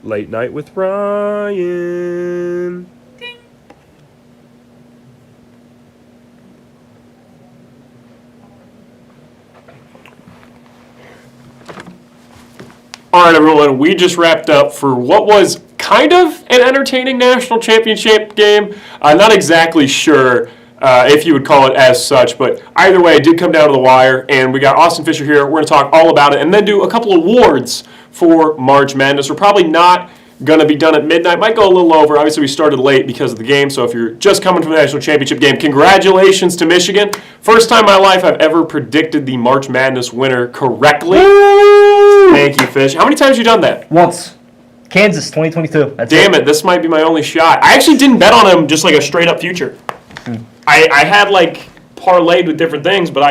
Late Night with Ryan. All right, everyone, we just wrapped up for what was kind of an entertaining national championship game. I'm not exactly sure if you would call it as such, but either way, it did come down to the wire, and we got Austin Fisher here. We're going to talk all about it and then do a couple of awards for March Madness. We're probably not going to be done at midnight. Might go a little over. Obviously, we started late because of the game, so if you're just coming from the national championship game, congratulations to Michigan. First time in my life I've ever predicted the March Madness winner correctly. Thank you, Fish. How many times have you done that? Once. Kansas, 2022. That's Damn it, this might be my only shot. I actually didn't bet on him just like a straight-up future. I had, like, parlayed with different things, but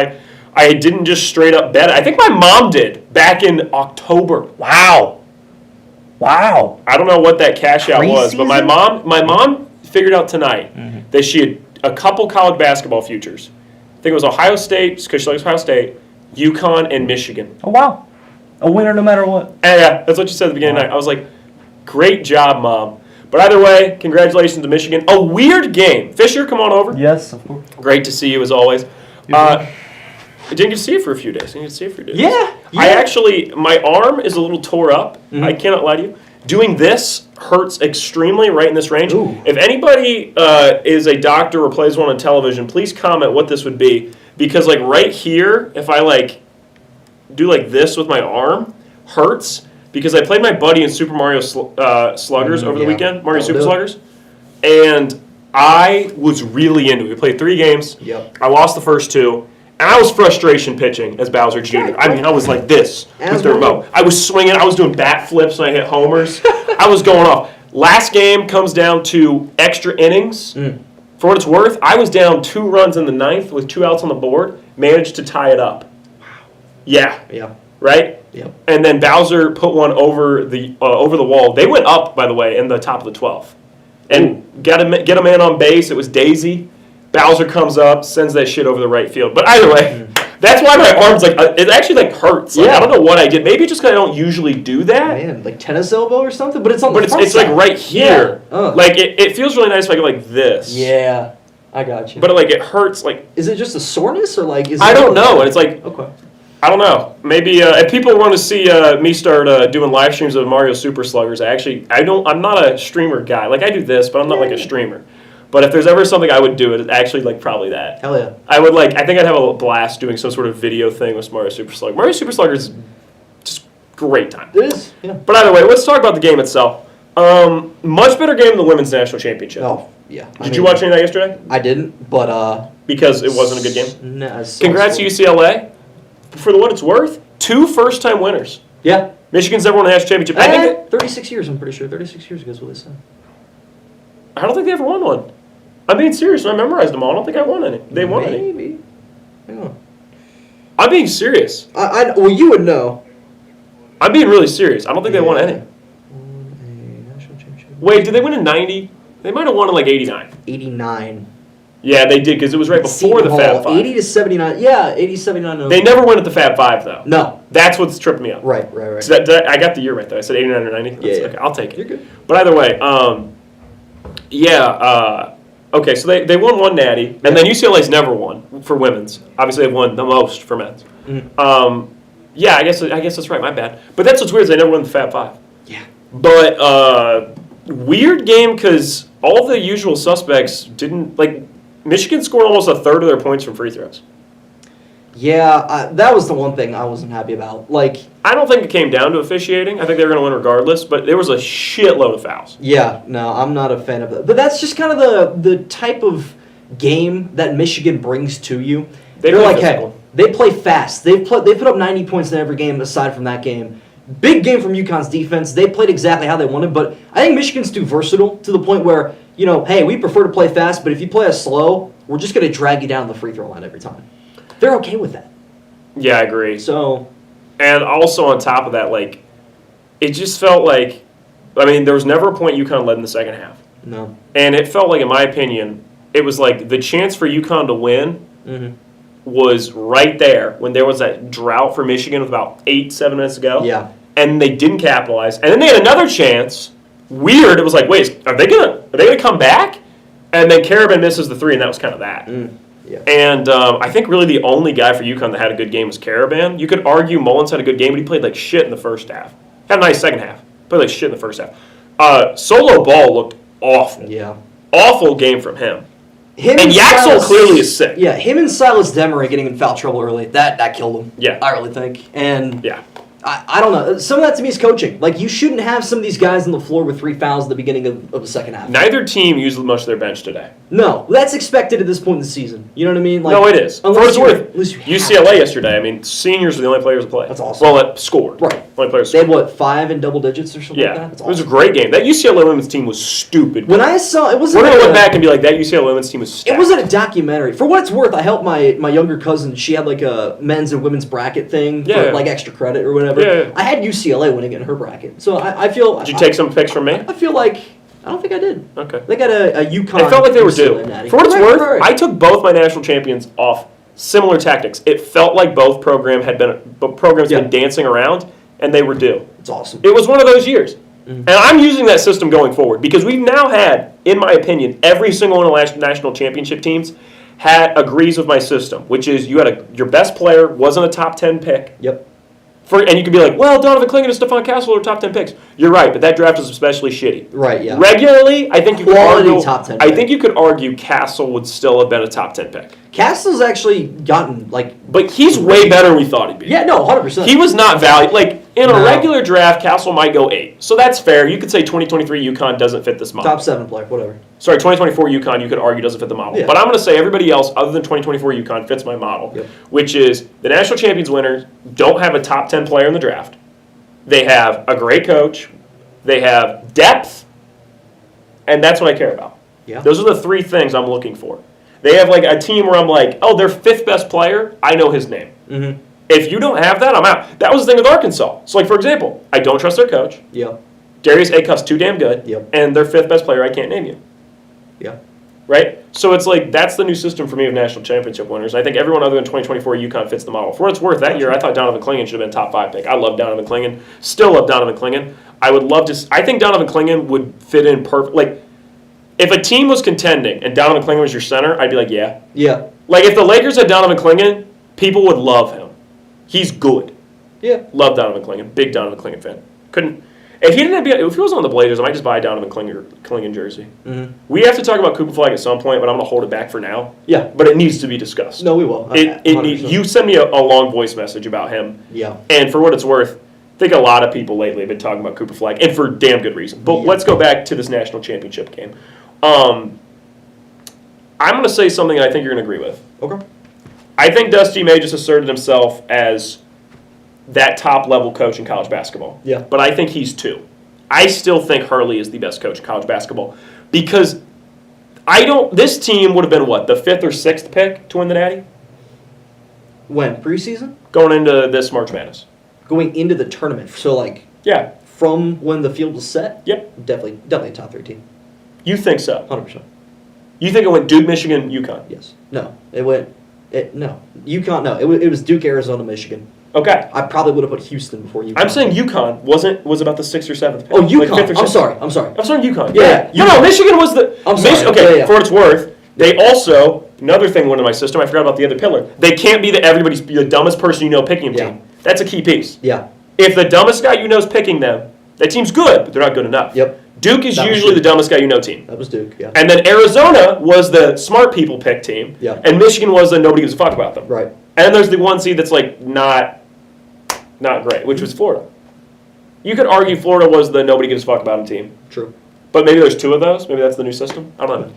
I didn't just straight-up bet it. I think my mom did back in October. Wow. I don't know what that cash out was, but my Preseason? mom figured out tonight that she had a couple college basketball futures. I think it was Ohio State, because she likes Ohio State, UConn, and Michigan. Oh, wow. A winner no matter what. And yeah, that's what you said at the beginning of the night. I was like, great job, Mom. But either way, congratulations to Michigan. A weird game. Fisher, come on over. Yes, of course. Great to see you as always. I didn't get to see you for a few days. Yeah. I actually, my arm is a little tore up. I cannot lie to you. Doing this hurts extremely right in this range. Ooh. If anybody is a doctor or plays one on television, please comment what this would be. Because like right here, if I like do like this with my arm, hurts. Because I played my buddy in Super Mario Sluggers over the weekend, Mario Super Sluggers, and I was really into it. We played 3 games. Yep. I lost the first 2, and I was frustration pitching as Bowser Jr. I mean, I was like this with the remote. I was swinging. I was doing bat flips when I hit homers. I was going off. Last game comes down to extra innings. For what it's worth, I was down 2 runs in the 9th with 2 outs on the board, managed to tie it up. Wow. Yeah. Right? Yep. And then Bowser put one over the wall. They went up, by the way, in the top of the 12th. And get a man on base. It was Daisy. Bowser comes up, sends that shit over the right field. But either way, that's why my arm's like, it actually like hurts. Like, I don't know what I did. Maybe just because I don't usually do that. Man, like tennis elbow or something? But it's on the But front it's side. like right here. Yeah. Like it feels really nice if I go like this. Yeah, I got you. But it hurts like. Is it just a soreness or like is it I don't know. And it's like. Okay. I don't know. Maybe if people want to see me start doing live streams of Mario Super Sluggers, I'm not a streamer guy. Like I do this, but I'm not like a streamer. But if there's ever something I would do, it's actually like probably that. Hell yeah. I think I'd have a blast doing some sort of video thing with Mario Super Slugger. Mario Super Slugger is just great time. It is. Yeah. But either way, let's talk about the game itself. Much better game than the women's national championship. Oh yeah. Did you watch any of that yesterday? I didn't, but Because it wasn't a good game. No, Congrats to UCLA. For what it's worth, 2 first-time winners. Yeah. Michigan's never won a national championship. I think 36 years. I'm pretty sure 36 years ago is what they said. I don't think they ever won one. I'm being serious. I memorized them all. I don't think I won any. They won any. Maybe. Hang on. I'm being serious. Well, you would know. I'm being really serious. I don't think they won any. Won a national championship. Wait, did they win in 90? They might have won in like 89. 89. Yeah, they did because it was right before the Fab Five. 80 to 79. Yeah, 80 79. They never went at the Fab Five though. No. That's what's tripping me up. Right. So I got the year right though. I said 89 or 90. Yeah. Okay, I'll take it. You're good. But either way, okay, so they won one natty, and then UCLA's never won for women's. Obviously, they've won the most for men's. Yeah, I guess that's right. My bad. But that's what's weird is they never won the Fab Five. Yeah. But weird game because all the usual suspects didn't like. Michigan scored almost a third of their points from free throws. Yeah, that was the one thing I wasn't happy about. Like, I don't think it came down to officiating. I think they were going to win regardless, but there was a shitload of fouls. yeah, no, I'm not a fan of that. But that's just kind of the type of game that Michigan brings to you. They're play like, physical. hey, they play fast. They put up 90 points in every game aside from that game. Big game from UConn's defense. They played exactly how they wanted, but I think Michigan's too versatile to the point where, hey, we prefer to play fast, but if you play us slow, we're just going to drag you down the free throw line every time. They're okay with that. Yeah, I agree. So, and also on top of that, like, it just felt like, there was never a point UConn led in the second half. no. And it felt like, in my opinion, it was like the chance for UConn to win was right there when there was that drought for Michigan with about 8-7 minutes to go. Yeah. and they didn't capitalize. And then they had another chance. Weird. It was like, wait, are they gonna come back? And then Karaban misses the 3, and that was kind of that. Yeah. And I think really the only guy for UConn that had a good game was Karaban. You could argue Mullins had a good game, but he played like shit in the first half. Had a nice second half. Played like shit in the first half. Solo Ball looked awful. Yeah. Awful game from him. Him And Yaxel Silas- clearly is sick. Yeah, him and Silas Demery getting in foul trouble early, that killed him. Yeah. I really think. And Yeah. I don't know. Some of that to me is coaching. Like, you shouldn't have some of these guys on the floor with 3 fouls at the beginning of the second half. Neither team used much of their bench today. No, that's expected at this point in the season. You know what I mean? Like, No, it is. For what it's worth, unless you have UCLA to. yesterday, I mean, seniors are the only players that played. That's awesome. Well, that scored. Right. Only players They scored. had, 5 in double digits or something like Yeah. that? That's It was a awesome. great game. That UCLA women's team was stupid. When I saw, it We're wasn't going to like look a- back and be like, that UCLA women's team was stacked. It wasn't a documentary. For what it's worth, I helped my younger cousin. She had like a men's and women's bracket thing Yeah. for like extra credit or whatever. Yeah. I had UCLA winning in her bracket. So I feel... Did you take some picks from me? I feel like... I don't think I did. Okay. They got a UConn... It felt like they were UCLA due. natty. For what it's Right, worth, right. I took both my national champions off similar tactics. It felt like both programs had Yeah. been dancing around, and they were due. It's awesome. It was one of those years. Mm-hmm. And I'm using that system going forward because we've now had, in my opinion, every single one of the national championship teams agrees with my system, which is you had your best player wasn't a top 10 pick. Yep. And you could be like, well, Donovan Clingan and Stephon Castle are top 10 picks. You're right, but that draft is especially shitty. Right, yeah. Regularly, I think you could Quality argue. top 10 I pick. think you could argue Castle would still have been a top 10 pick, Castle's actually gotten, like... but he's way better than we thought he'd be. Yeah, no, 100%. He was not valued. Like in a No. regular draft, Castle might go 8, so that's fair. You could say 2023 UConn doesn't fit this model. Top 7 player, whatever. Sorry, 2024 UConn, you could argue doesn't fit the model. Yeah. But I'm going to say everybody else other than 2024 UConn fits my model, Yep. which is the national champions winners don't have a top 10 player in the draft. They have a great coach. They have depth. And that's what I care about. Yeah. Those are the 3 things I'm looking for. They have like a team where I'm like, oh, their 5th best player, I know his name. Mm-hmm. If you don't have that, I'm out. That was the thing with Arkansas. So like, for example, I don't trust their coach. Yep. Darius Acuff's too damn good. Yep. And their 5th best player, I can't name you. Yeah. Right? So it's like, that's the new system for me of national championship winners. I think everyone other than 2024 UConn fits the model. For what it's worth, that year, I thought Donovan Clingan should have been top 5 pick. I love Donovan Clingan. Still love Donovan Clingan. I would love to... I think Donovan Clingan would fit in perfect... Like, if a team was contending and Donovan Clingan was your center, I'd be like, yeah. Yeah. Like, if the Lakers had Donovan Clingan, people would love him. He's good. Yeah. Love Donovan Clingan. Big Donovan Clingan fan. Couldn't... If he was on the Blazers, I might just buy a Donovan Clingan jersey. Mm-hmm. We have to talk about Cooper Flag at some point, but I'm going to hold it back for now. Yeah. But it needs to be discussed. No, we will. You send me a long voice message about him. Yeah. And for what it's worth, I think a lot of people lately have been talking about Cooper Flag, and for damn good reason. But Yeah. let's go back to this national championship game. I'm going to say something I think you're going to agree with. Okay. I think Dusty May just asserted himself as that top-level coach in college basketball. Yeah. But I think he's 2. I still think Hurley is the best coach in college basketball because this team would have been, what, the 5th or 6th pick to win the Natty? When? Preseason? Going into this March Madness. Going into the tournament. So, like, Yeah. from when the field was set? Yep. Definitely a top 3 team. You think so? 100%. You think it went Duke, Michigan, UConn? Yes. No. No. UConn, no. It was Duke, Arizona, Michigan. Okay. I probably would have put Houston before UConn. I'm saying UConn was about the 6th or 7th pick. Oh, Like UConn. 5th or I'm 6th. sorry. I'm sorry. I'm sorry, UConn. Yeah, No, Michigan was the... I'm sorry. Okay, Yeah. for what it's worth, they also... Another thing went in my system, I forgot about the other pillar. They can't be the dumbest person you know picking a Yeah. team. That's a key piece. Yeah. If the dumbest guy you know is picking them, that team's good, but they're not good enough. Yep. Duke is That was usually the Duke. dumbest guy you know team. That was Duke, yeah. And then Arizona was the smart people pick team. Yeah. And Michigan was the nobody gives a fuck about them. Right. And then there's the 1 seed that's like not great, which was Florida. You could argue Florida was the nobody gives a fuck about them team. True. But maybe there's 2 of those. Maybe that's the new system. I don't know.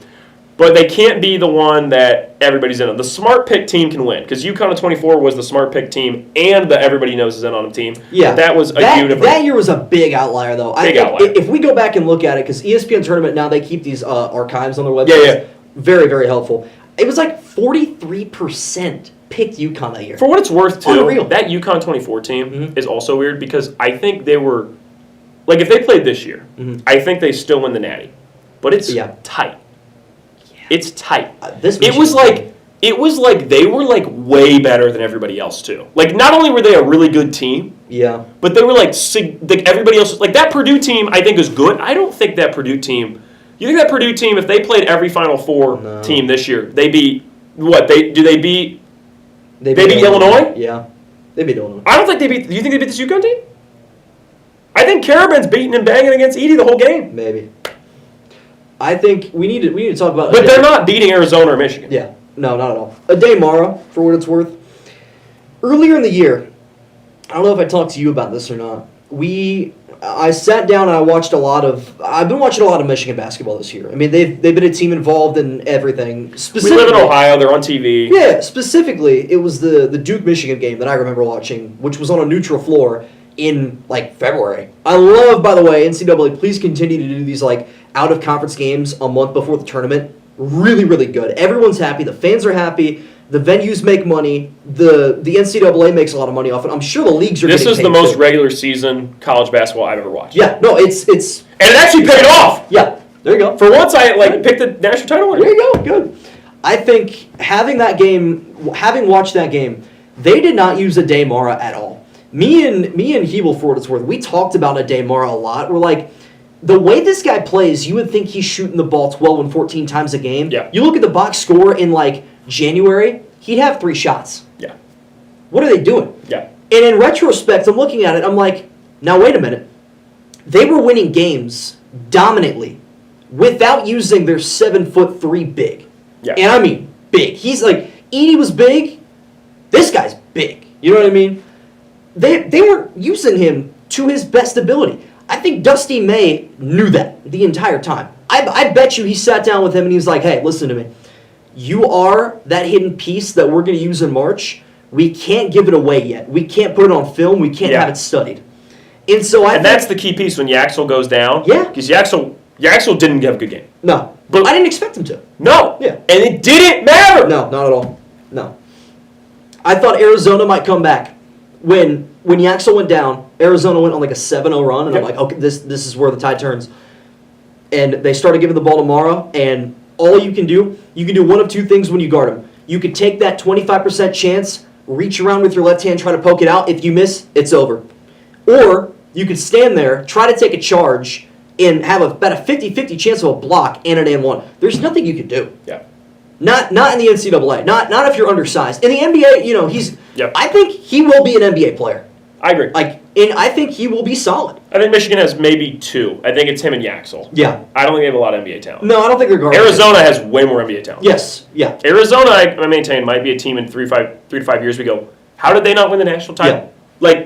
But they can't be the one that everybody's in on. The smart pick team can win because UConn of 24 was the smart pick team and the everybody knows is in on them team. Yeah. That was a universe. That year was a big outlier, though. Big outlier. If we go back and look at it, because ESPN Tournament, now they keep these archives on their website. Yeah. Very, very helpful. It was like 43% picked UConn that year. For what it's worth, too, Unreal. that UConn 24 team Mhm. is also weird because I think they were, like if they played this year, Mhm. I think they still win the Natty. But it's Yeah. tight. It's tight. This It was like they were like way better than everybody else too. Like not only were they a really good team, Yeah. But they were like everybody else. Like that Purdue team, I think is good. I don't think that Purdue team. You think that Purdue team, if they played every Final Four team this year, they beat what? They beat? They beat Illinois? Yeah. They beat Illinois. I don't think they beat. Do you think they beat this UConn team? I think Karaban's beating and banging against Edie the whole game. Maybe. I think we need to talk about. But they're not beating Arizona or Michigan. Yeah. No, not at all. Ade Mara, for what it's worth. Earlier in the year, I don't know if I talked to you about this or not. I sat down and I've been watching a lot of Michigan basketball this year. I mean, they've been a team involved in everything. We live in Ohio. They're on TV. Yeah, specifically, it was the Duke-Michigan game that I remember watching, which was on a neutral floor in, like, February. I love, by the way, NCAA, please continue to do these, like, out-of-conference games a month before the tournament. Really, really good. Everyone's happy. The fans are happy. The venues make money. The NCAA makes a lot of money off it. I'm sure the leagues are. This getting is paid the most too. regular season college basketball I've ever watched. Yeah, no, it's And it actually paid off. yeah. There you go. For once, I picked the national title winner. There you go. Good. I think having watched that game, they did not use Ade Mara at all. Me and Hebel, for what it's worth, we talked about Ade Mara a lot. We're like, the way this guy plays, you would think he's shooting the ball 12 and 14 times a game. Yeah. You look at the box score in like January, he'd have 3 shots. Yeah. What are they doing? Yeah. And in retrospect, I'm looking at it, I'm like, now wait a minute. They were winning games dominantly without using their 7'3" big. Yeah. And I mean big. He's like, Edie was big. This guy's big. You know what I mean? They weren't using him to his best ability. I think Dusty May knew that the entire time. I bet you he sat down with him and he was like, hey, listen to me. You are that hidden piece that we're going to use in March. We can't give it away yet. We can't put it on film. We can't have it studied. And so I think that's the key piece when Yaxel goes down. Yeah. Because Yaxel didn't have a good game. No. But I didn't expect him to. No. Yeah. And it didn't matter. No, not at all. No. I thought Arizona might come back. When Yaxel went down, Arizona went on like a 7-0 run, and I'm like, okay, this is where the tide turns. And they started giving the ball to Mara, and all you can do one of two things when you guard him. You could take that 25% chance, reach around with your left hand, try to poke it out. If you miss, it's over. Or you could stand there, try to take a charge, and have about a 50-50 chance of a block and an and one. There's nothing you can do. Yeah. Not in the NCAA. Not if you're undersized. In the NBA, he's. Yep. I think he will be an NBA player. I agree. And I think he will be solid. I think Michigan has maybe 2. I think it's him and Yaxel. Yeah. I don't think they have a lot of NBA talent. No, I don't think they're guarding. Arizona has way more NBA talent. Yes. Yeah. Arizona, I maintain, might be a team in 3 to 5 years we go, how did they not win the national title? Yeah.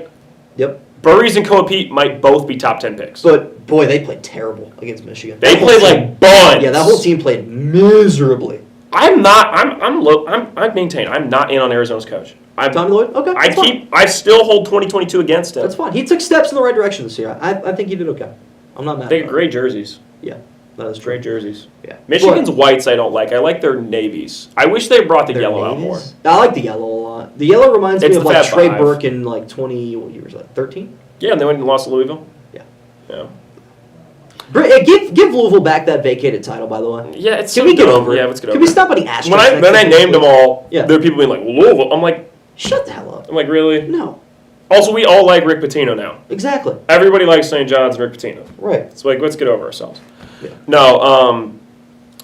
Yep. Burries and Koa Pete might both be top 10 picks. But boy, they played terrible against Michigan. They played like buns. Yeah, that whole team played miserably. I maintain I'm not in on Arizona's coach. Tommy Lloyd? Okay. I still hold 2022 against him. That's fine. He took steps in the right direction this year. I think he did okay. I'm not mad. They got about great jerseys. it. Yeah, that is true. Great jerseys. Yeah. Michigan's whites I don't like. I like their navies. I wish they brought the Their yellow out navies? more. I like the yellow a lot. The yellow reminds me It's of the like Fab Trey Five. Burke in like 20, what year was that? 13? Yeah, and they went and lost to Louisville. Yeah. Yeah. Give Louisville back that vacated title, by the way. Yeah, it's Can so we get dumb. over it? Yeah, let's get over Can we it. stop putting asterisks? When I next to named these them all, Yeah. there are people being like, Louisville. I'm like, Shut the hell up. really? No. Also, we all like Rick Pitino now. Exactly. Everybody likes St. John's and Rick Pitino. Right. It's like, let's get over ourselves. Yeah. No,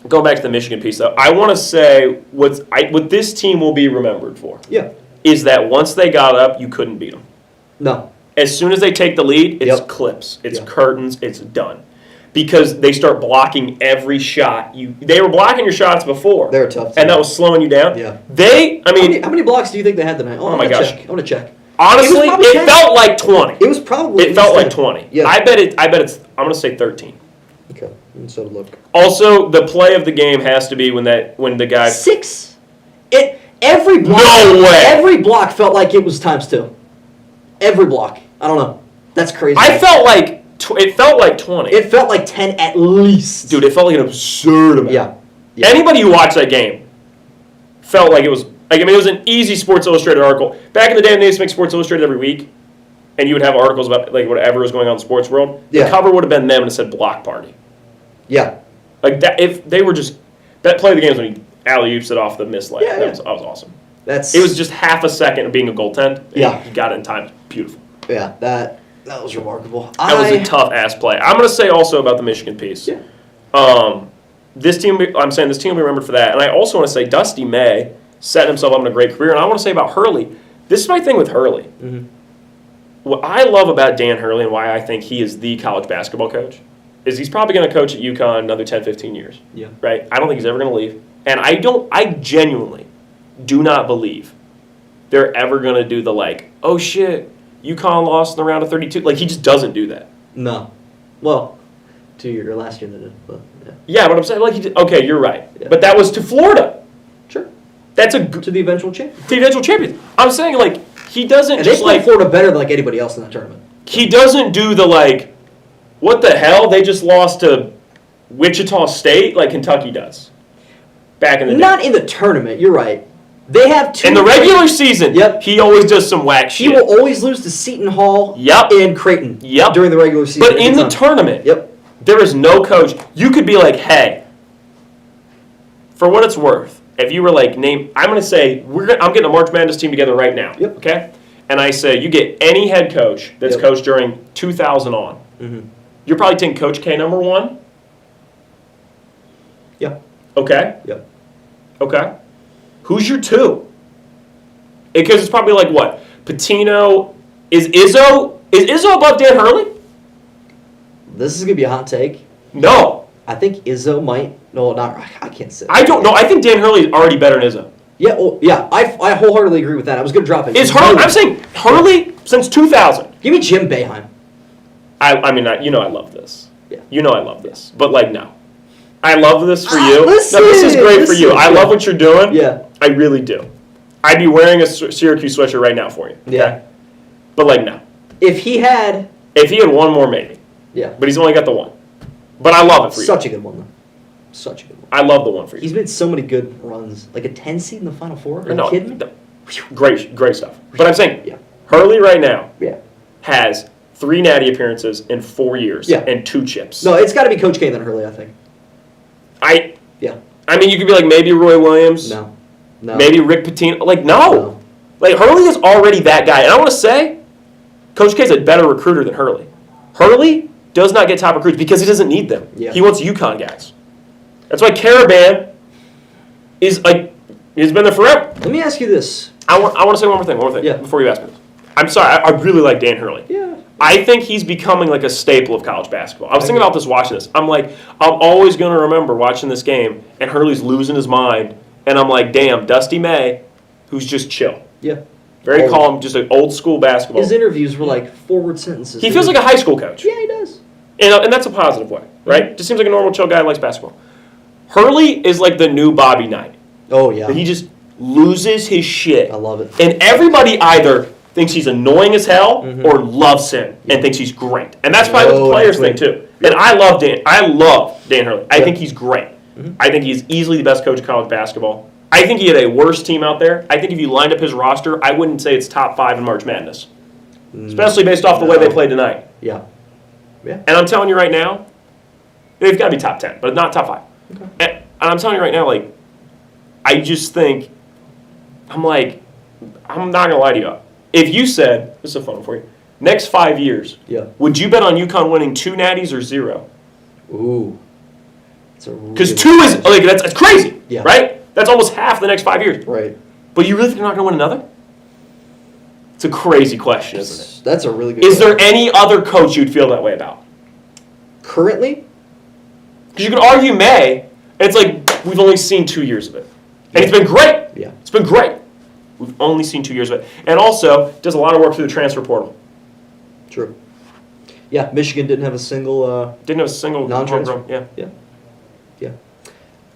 going back to the Michigan piece, though, I want to say what this team will be remembered for Yeah. is that once they got up, you couldn't beat them. No. As soon as they take the lead, it's Yep. clips, it's Yeah. curtains, it's done. Because they start blocking every shot. They were blocking your shots before. They're a tough team. And that was slowing you down. Yeah. How How many blocks do you think they had tonight? Oh my gosh. I'm gonna check. honestly, It was probably it 10. felt like 20. It was probably. It felt like 20. Yeah. I bet it's, I'm going to say 13. Okay. So look. Also, the play of the game has to be when the guy. 6. Every block. No way. Every block felt like it was times 2. Every block. I don't know. That's crazy. I felt like it felt like 20. It felt like 10 at least. Dude, it felt like an absurd amount. Yeah. Anybody who watched that game felt like it was it was an easy Sports Illustrated article. Back in the day, they used to make Sports Illustrated every week, and you would have articles about like whatever was going on in the sports world. Yeah. The cover would have been them and it said block party. Yeah. Like that, if they were just that play of the game was when he alley-oops it off the missed layup. Yeah, That was awesome. That's. It was just half a second of being a goaltend. And Yeah. he got it in time. Beautiful. Yeah, that was remarkable. That was a tough-ass play. I'm going to say also about the Michigan piece. Yeah. This team, I'm saying this team will be remembered for that. And I also want to say Dusty May set himself up in a great career. And I want to say about Hurley, this is my thing with Hurley. Mm-hmm. What I love about Dan Hurley and why I think he is the college basketball coach is he's probably going to coach at UConn another 10, 15 years. Yeah. Right? I don't think he's ever going to leave. And I genuinely do not believe they're ever going to do the like, oh shit, UConn lost in the round of 32. Like, he just doesn't do that. No. Well, 2 year or last year they did, but yeah. Yeah, but I'm saying, like, he did, okay, you're right. Yeah. But that was to Florida. Sure. That's a To the eventual champion. the eventual champion. I'm saying, like, he doesn't And they just, played like, Florida better than like anybody else in that tournament. he doesn't do the, like, what the hell? They just lost to Wichita State like Kentucky does back in the day. Not in the tournament, you're right. They have two. In the regular season, Yep. he always does some whack He shit. will always lose to Seton Hall Yep. and Creighton Yep. during the regular season. But every in the time. tournament, Yep. there is no coach. You could be like, hey, for what it's worth, if you were like, I'm going to say, I'm getting a March Madness team together right now. Yep. Okay? And I say, you get any head coach that's Yep. coached during 2000 on. Mm-hmm. You're probably taking Coach K number one. Yeah. Okay? Yep. Okay. Who's your two? Because it's probably like what? Patino. Is Izzo above Dan Hurley? This is gonna be a hot take. No. I think Izzo might. No, not. I can't say. I don't know. I think Dan Hurley is already better than Izzo. Yeah. Oh, yeah. I wholeheartedly agree with that. I was gonna drop it. Is Hurley? I'm saying Hurley since 2000. Give me Jim Boeheim. I mean, I love this. Yeah. You know I love this. But, like, no. I love this for Ah, you. listen, No, this is great for you. listen. I love what you're doing. Yeah. I really do. I'd be wearing a Syracuse sweatshirt right now for you. Okay? Yeah. But, like, no. If he had. If he had one more, maybe. Yeah. But he's only got the one. But I love it for you. Such a good one though. Such a good one. I love the one for you. He's made so many good runs. Like a 10 seed in the Final Four. Are you No, kidding me? no. Great stuff. But I'm saying, Yeah. Hurley right now Yeah. has 3 natty appearances in 4 years Yeah. and 2 chips. No, it's got to be Coach K then Hurley. I think. Yeah. I mean, you could be like maybe Roy Williams, No. No. maybe Rick Pitino. Like, no. No. Like, Hurley is already that guy. And I want to say, Coach K is a better recruiter than Hurley. Hurley does not get top recruits because he doesn't need them. Yeah. He wants UConn guys. That's why Caravan is like, he's been there forever. Let me ask you this. I want to say one more thing Yeah. before you ask me this. I'm sorry, I really like Dan Hurley. Yeah. I think he's becoming like a staple of college basketball. I was thinking about this watching this. I'm like, I'm always going to remember watching this game, and Hurley's losing his mind, and I'm like, damn, Dusty May, who's just chill. Yeah. Very Always. calm, just like old school basketball. His interviews were like forward sentences. He feels like a high school coach. Yeah, he does. And that's a positive way, right? Just seems like a normal, chill guy who likes basketball. Hurley is like the new Bobby Knight. Oh yeah. He just loses his shit. I love it. And everybody either thinks he's annoying as hell Mhm. or loves him and thinks he's great. And that's probably what the Oh, players think absolutely. too. And I love Dan Hurley. I Yeah. think he's great. Mhm. I think he's easily the best coach of college basketball. I think he had a worse team out there. I think if you lined up his roster, I wouldn't say it's top 5 in March Madness. Especially based off the way they played tonight. Yeah. And I'm telling you right now, they've got to be top 10, but not top 5. Okay. And I'm telling you right now, like, I just think, I'm like, I'm not going to lie to you. If you said, this is a fun one for you, next 5 years, Yeah. would you bet on UConn winning 2 natties or 0? Ooh. Because 2 is, like, that's crazy, Yeah. right? That's almost half the next 5 years. Right. But you really think they're not going to win another? It's a crazy question, isn't it? That's a really good. Is there question. any other coach you'd feel that way about? Currently? Because you could argue May, and it's like, we've only seen 2 years of it. And it's been great. Yeah. It's been great. We've only seen 2 years of it. And also, does a lot of work through the transfer portal. True. Yeah, Michigan didn't have a single. Didn't have a single Non-transfer. homegrown. Yeah. Yeah.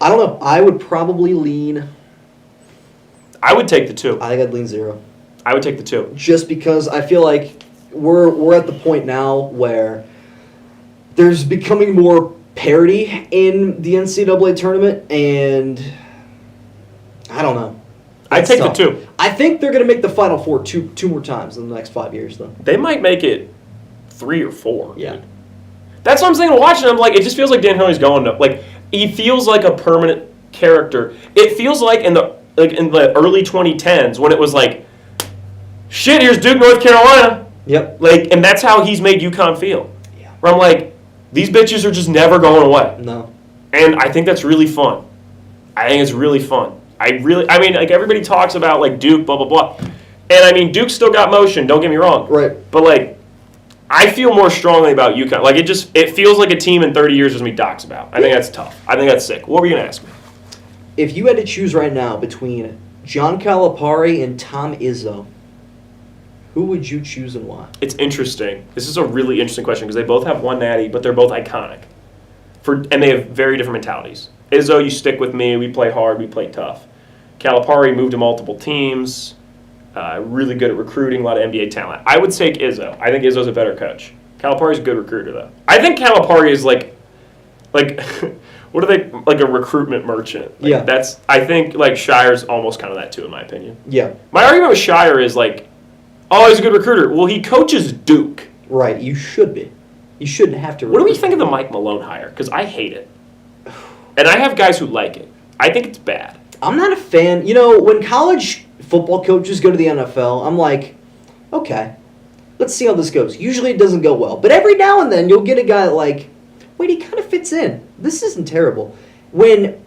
I don't know. I would probably lean. I would take the 2. I think I'd lean 0. I would take the 2. Just because I feel like we're at the point now where there's becoming more parity in the NCAA tournament, and I don't know. I'd It's take tough. the 2. I think they're going to make the Final Four two more times in the next 5 years, though. They might make it 3 or 4. Yeah. That's what I'm saying. Watching him, like, it just feels like Dan Hurley's going to, like, he feels like a permanent character. It feels like in the early 2010s when it was like, shit, here's Duke, North Carolina. Yep. Like, and that's how he's made UConn feel. Yeah. Where I'm like, these bitches are just never going away. No. And I think that's really fun. I think it's really fun. I mean, like, everybody talks about, like, Duke, blah, blah, blah. And, I mean, Duke's still got motion, don't get me wrong. Right. But, like, I feel more strongly about UConn. Like, it feels like a team in 30 years there's going to be docs about. I think that's tough. I think that's sick. What were you going to ask me? If you had to choose right now between John Calipari and Tom Izzo, who would you choose and why? It's interesting. This is a really interesting question because they both have one natty, but they're both iconic. And they have very different mentalities. Izzo, you stick with me. We play hard. We play tough. Calipari moved to multiple teams. Really good at recruiting. A lot of NBA talent. I would take Izzo. I think Izzo's a better coach. Calipari's a good recruiter, though. I think Calipari is like, what are they, like a recruitment merchant? Like, Yeah. I think like Shire's almost kind of that too, in my opinion. Yeah. My argument with Shire is like, oh, he's a good recruiter. Well, he coaches Duke. Right. You should be. You shouldn't have to. What do we recruit. think of the Mike Malone hire? Because I hate it. And I have guys who like it. I think it's bad. I'm not a fan. You know, when college football coaches go to the NFL, I'm like, okay, let's see how this goes. Usually it doesn't go well. But every now and then you'll get a guy like, wait, he kind of fits in. This isn't terrible. When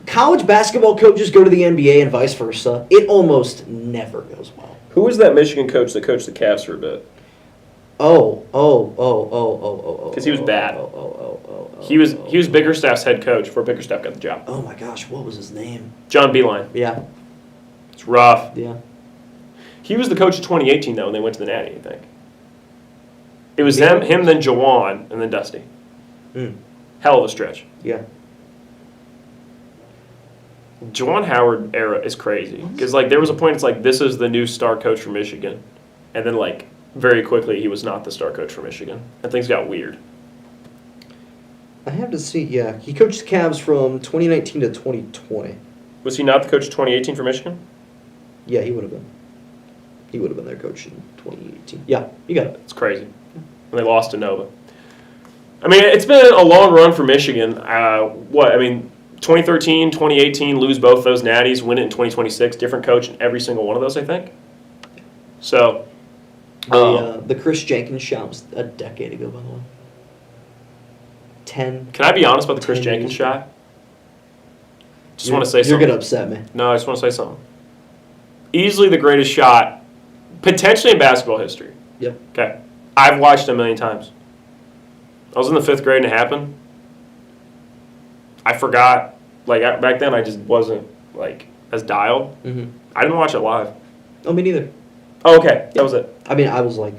college basketball coaches go to the NBA and vice versa, it almost never goes well. Who was that Michigan coach that coached the Cavs for a bit? Oh. Because he was bad. Oh. He was Bickerstaff's head coach before Bickerstaff got the job. Oh my gosh, what was his name? John Beeline. Yeah. It's rough. Yeah. He was the coach of 2018 though when they went to the Natty, I think. It was him, then Jawan, and then Dusty. Mm. Hell of a stretch. Yeah. Jawan Howard era is crazy because like there was a point it's like this is the new star coach for Michigan, and then like very quickly he was not the star coach for Michigan, and things got weird. I have to see. Yeah, he coached the Cavs from 2019 to 2020. Was he not the coach of 2018 for Michigan? Yeah, he would have been. He would have been their coach in 2018. Yeah, you got it. It's crazy. And they lost to Nova. I mean, it's been a long run for Michigan. 2013, 2018, lose both those natties, win it in 2026. Different coach in every single one of those, I think. So, The Chris Jenkins shot was a decade ago, by the way. 10. can I be honest about the Chris 10 Jenkins years. shot? Just want to say You're something. gonna upset me. No, I just want to say something. Easily the greatest shot, potentially in basketball history. Yep. Okay. I've watched it a million times. I was in the 5th grade and it happened. I forgot. Like, back then I just wasn't, like, as dialed. Mm-hmm. I didn't watch it live. Oh, me neither. Oh, okay. That was it. I mean, I was like,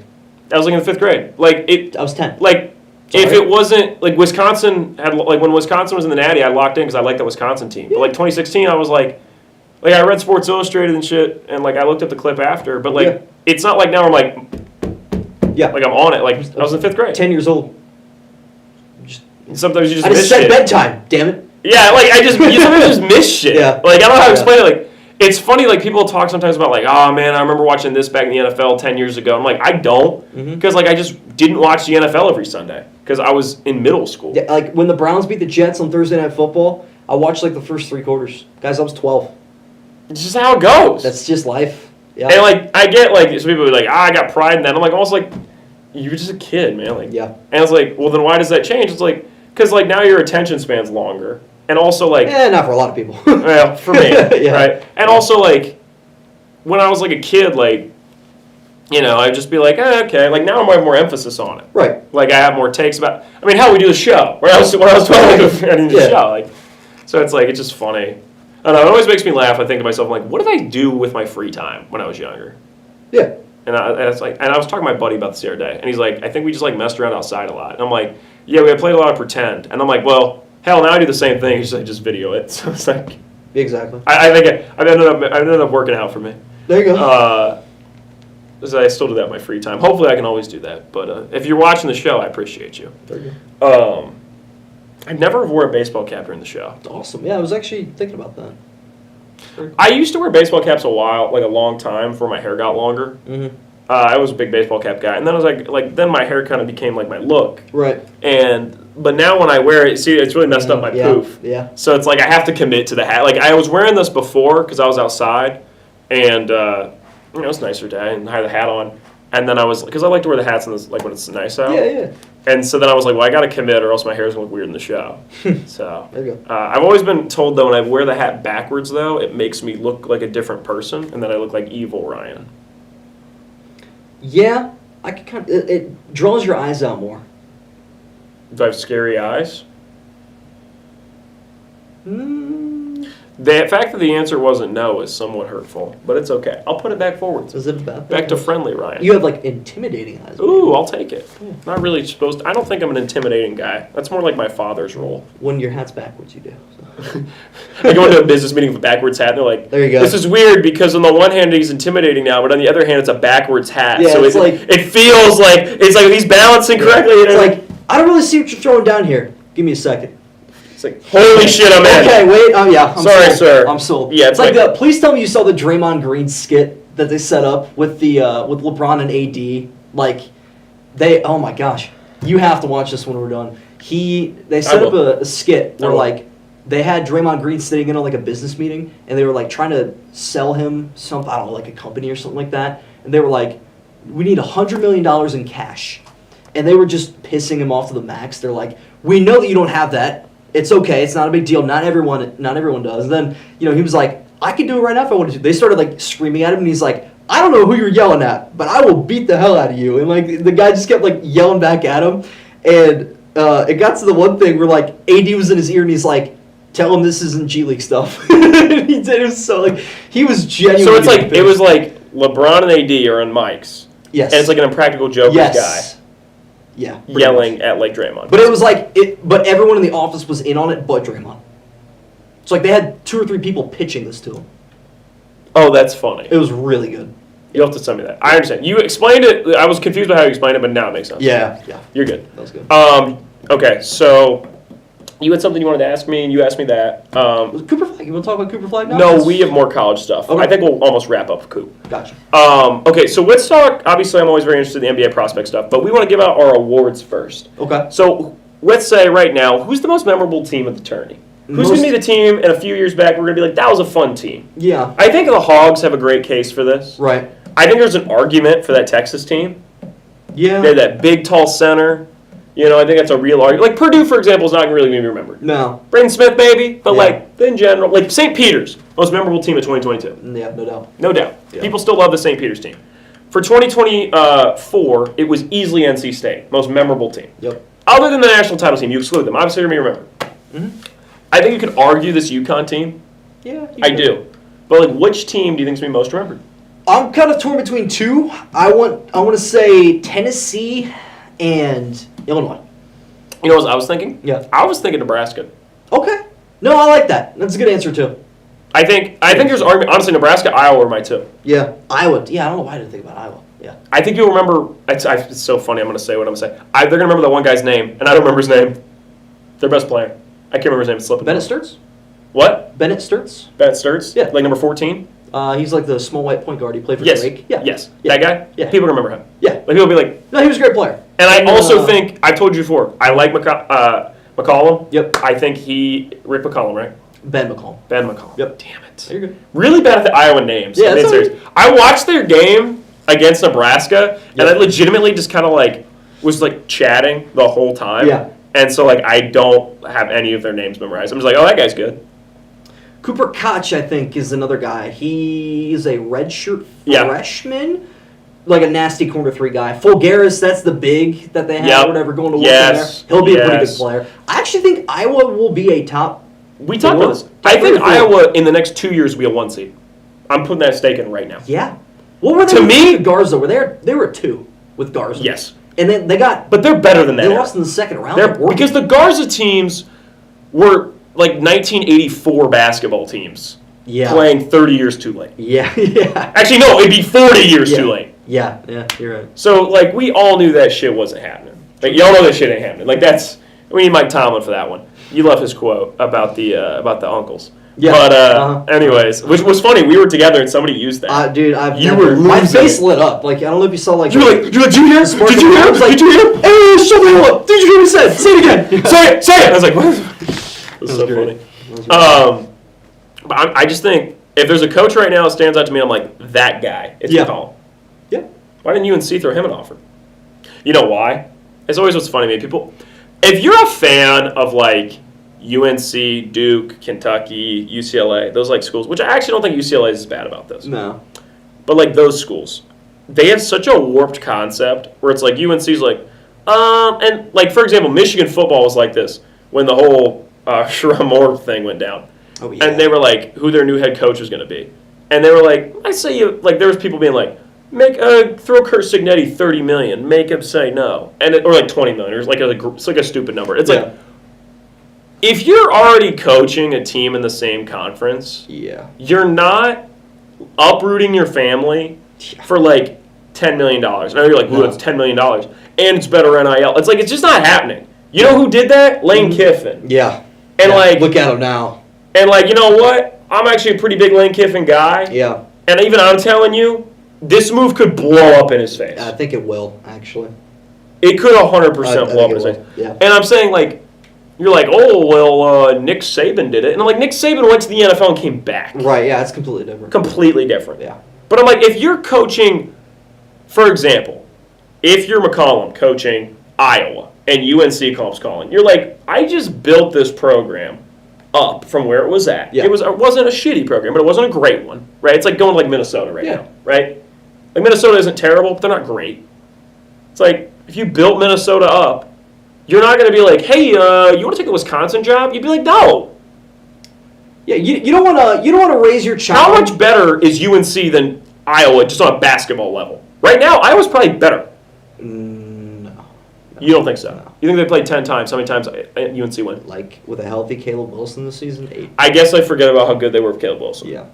I was like in the 5th grade. Like, I was 10. like, Sorry. if it wasn't, like, Wisconsin had, like, when Wisconsin was in the Natty, I locked in because I liked that Wisconsin team. But, like, 2016, I was like, I read Sports Illustrated and shit, and, like, I looked at the clip after. But, like, Yeah. it's not like now I'm like, Yeah. I'm on it. Like, I was in 5th grade. 10 years old. Just, Sometimes you just I miss just said shit. bedtime. Damn it. Yeah, like, you sometimes just miss shit. Yeah. Like, I don't know how to Yeah. explain it. Like, it's funny, like, people talk sometimes about, like, oh, man, I remember watching this back in the NFL 10 years ago. I'm like, I don't. Mhm. Because, like, I just didn't watch the NFL every Sunday. Because I was in middle school. Yeah, like when the Browns beat the Jets on Thursday Night Football, I watched like the first 3 quarters. Guys, I was 12. It's just how it goes. That's just life. Yeah. And, like, I get, like, some people are like, I got pride in that. I'm like, almost like, you were just a kid, man. Like, Yeah. And it's like, well, then why does that change? It's like, because, like, now your attention span's longer. And also, like, Not for a lot of people. well, for me, Yeah. right? And also, like, when I was, like, a kid, like, you know, I'd just be like, okay. Like, now I have more emphasis on it. Right. Like, I have more takes about, I mean, how we do the show. When I was 12, I didn't do the Yeah. show. Like, so it's, like, it's just funny. I don't know, it always makes me laugh. I think to myself, like, what did I do with my free time when I was younger? Yeah. And I was talking to my buddy about this the other day, and he's like, I think we just, like, messed around outside a lot. And I'm like, yeah, we played a lot of pretend. And I'm like, well, hell, now I do the same thing. Just video it. So it's like, Exactly. I think it ended up working out for me. There you go. So I still do that in my free time. Hopefully, I can always do that. But if you're watching the show, I appreciate you. There you go. I never wore a baseball cap during the show. It's awesome. Yeah, I was actually thinking about that. I used to wear baseball caps a long time before my hair got longer. Mm-hmm. I was a big baseball cap guy, and then I was like then my hair kind of became like my look. Right. But now when I wear it, see, it's really messed up my Yeah. poof. Yeah. So it's like I have to commit to the hat. Like I was wearing this before because I was outside, and it was a nicer day, and I had the hat on. And then I was, because I like to wear the hats in this, like when it's nice out. Yeah. And so then I was like, well, I got to commit or else my hair's going to look weird in the show. So There you go. I've always been told, though, when I wear the hat backwards, though, it makes me look like a different person, and then I look like evil Ryan. Yeah, I could kind of, it draws your eyes out more. Do I have scary eyes? Mm, The fact that the answer wasn't no is somewhat hurtful, but it's okay. I'll put it back forwards. is it a bad thing? Back to friendly Ryan. You have like intimidating eyes. Ooh, I'll take it. Not really supposed to. I don't think I'm an intimidating guy. That's more like my father's role. When your hat's backwards, you do. So. I go into a business meeting with a backwards hat, and they're like, There you go. This is weird because on the one hand he's intimidating now, but on the other hand it's a backwards hat. Yeah, so it's like- it feels like he's balancing correctly. It's like, I don't really see what you're throwing down here. Give me a second. it's like holy shit, I'm in. Okay, wait. Oh yeah. I'm Sorry, sold. sir. I'm sold. Yeah, it's like the. Please tell me you saw the Draymond Green skit that they set up with the with LeBron and AD. Like, they. Oh my gosh, you have to watch this when we're done. They set up will. a skit where will. like they had Draymond Green sitting in on like a business meeting and they were like trying to sell him something. I don't know, like a company or something like that. And they were like, we need $100 million in cash. And they were just pissing him off to the max. They're like, we know that you don't have that. It's okay. It's not a big deal. Not everyone does. And then, he was like, I can do it right now if I wanted to. They started like screaming at him, and he's like, I don't know who you're yelling at, but I will beat the hell out of you. And like the guy just kept like yelling back at him, and it got to the one thing where like AD was in his ear, and he's like, tell him this isn't G League stuff. And he did. It was so like he was genuinely. So it's like pissed. it was like LeBron and AD are on mics, yes, and it's like an Impractical Jokers yes. Yeah, pretty yelling much. at like Draymond. But it was like but everyone in the office was in on it, but Draymond. It's like they had 2 or 3 people pitching this to him. Oh, that's funny. It was really good. You'll have to send me that. I understand. You explained it. I was confused by how you explained it, but now it makes sense. Yeah, You're good. that was good. Okay, so you had something you wanted to ask me, and you asked me that. Was Cooper Flag? You want to talk about Cooper Flag now? No, we have more college stuff. Okay. I think we'll almost wrap up Coop. Gotcha. Okay, so let's talk. Obviously, I'm always very interested in the NBA prospect stuff, but we want to give out our awards first. Okay. So let's say right now, who's the most memorable team at the tourney? Who's going to be the team in a few years back? We're going to be like, that was a fun team. Yeah. I think the Hogs have a great case for this. Right. I think there's an argument for that Texas team. Yeah. They had that big, tall center. I think that's a real argument. Like Purdue, for example, is not really going to be remembered. No. Braden Smith, maybe, but Yeah. like in general, like St. Peter's, most memorable team of 2022. Yeah, no doubt. No doubt. Yeah. People still love the St. Peter's team. For 2024, it was easily NC State, most memorable team. Yep. Other than the national title team, you exclude them. Obviously, you're going to be remembered. I think you could argue this UConn team. Yeah. I do. But like, which team do you think is going to be most remembered? I'm kind of torn between 2. I want to say Tennessee and Illinois. You know what I was thinking? Yeah. I was thinking Nebraska. Okay. No, I like that. That's a good answer too. I think there's argument. Honestly, Nebraska, Iowa are my 2. Yeah. Iowa. Yeah, I don't know why I didn't think about Iowa. Yeah. I think you'll remember. It's so funny. I'm going to say what I'm going to say. They're going to remember that one guy's name, and I don't remember his name. Their best player. I can't remember his name. It's slipping. Bennett Sturts? What? Bennett Sturts? Bennett Sturts? Yeah. Like number 14? He's like the small white point guard. He played for Yes. Drake. Yeah. Yes. Yeah. That guy? Yeah. People remember him. Yeah. Like people will be like, No, he was a great player. and I And, also think, I've told you before, I like McCollum. Yep. I think Rick McCollum, right? Ben McCollum. Ben McCollum. Yep. Damn it. You're good. Really bad at the Iowa names. Yeah, I'm being that's all serious. I watched their game against Nebraska, and I legitimately just kind of like was like chatting the whole time. Yeah. And so like I don't have any of their names memorized. I'm just like, oh, that guy's good. Cooper Koch, I think, is another guy. He's a redshirt Yeah. freshman. Like a nasty corner 3 guy. Fulgaris, that's the big that they have Yep. or whatever going to work Yes. in there. He'll be a pretty good Yes. player. I actually think Iowa will be a top. We talked about this. Top I think 3 or 4. Iowa in the next 2 years will be a 1 seed. I'm putting that stake in right now. Yeah. What were they To with me- Garza? They were a 2 with Garza. Yes. And then they got. But they're better than that. They era. lost in the second round. They're, because the Garza teams were like 1984 basketball teams yeah. playing 30 years too late. Yeah. Yeah. Actually, no, it'd be 40 years Yeah. too late. Yeah. Yeah. You're right. So, like, we all knew that shit wasn't happening. Like, y'all know that shit ain't happening. Like, we need Mike Tomlin for that one. You love his quote about the uncles. Yeah. But, anyways, which was funny. We were together and somody used that. Dude, You were my losing face it. lit up. Like I don't know if you saw like. You were like, did you hear? Spark Did you hear? I was like, Did you hear? Hey, shut me up! Did you hear what he said? Say it again. Say it! Say it! I was like, what? It was so great. funny. But I just think if there's a coach right now that stands out to me, I'm like, that guy. It's Yeah. McCollum. Yeah. Why didn't UNC throw him an offer? You know why? It's always what's funny to me. People, if you're a fan of like UNC, Duke, Kentucky, UCLA, those like schools, which I actually don't think UCLA is bad about this, No. but like those schools, they have such a warped concept where it's like UNC's like, and like for example, Michigan football was like this when the whole Sherrod Moore thing went down. Oh, yeah. And they were like, who their new head coach was going to be. And they were like, I say you, like, there was people being like, throw Kurt Signetti $30 million, make him say no. Or like $20 million. It's like a stupid number. It's like, if you're already coaching a team in the same conference, you're not uprooting your family for like $10 million. Now you're like, ooh, it's $10 million. And it's better NIL. It's like, it's just not happening. You know who did that? Lane Kiffin. Yeah. And like, look at him now. And like, you know what? I'm actually a pretty big Lane Kiffin guy. Yeah. And even I'm telling you, this move could blow up in his face. I think it will, actually. It could 100% I blow up in think his it face. will, yeah. And I'm saying, like, you're like, oh, well, Nick Saban did it. And I'm like, Nick Saban went to the NFL and came back. Right, yeah, it's completely different. Completely different. Yeah. But I'm like, if you're coaching, for example, if you're McCollum coaching Iowa and UNC comes calling, you're like, I just built this program up from where it was at. Yeah. It wasn't a shitty program, but it wasn't a great one, right? It's like going to like Minnesota right now, right? Like Minnesota isn't terrible, but they're not great. It's like if you built Minnesota up, you're not going to be like, hey, you want to take a Wisconsin job? You'd be like, no. Yeah, you don't want to raise your child. How much better is UNC than Iowa just on a basketball level? Right now, Iowa's probably better. No. You don't think so? No. You think they played 10 times? How many times UNC win? Like with a healthy Caleb Wilson this season, 8. I guess I forget about how good they were with Caleb Wilson. Yeah.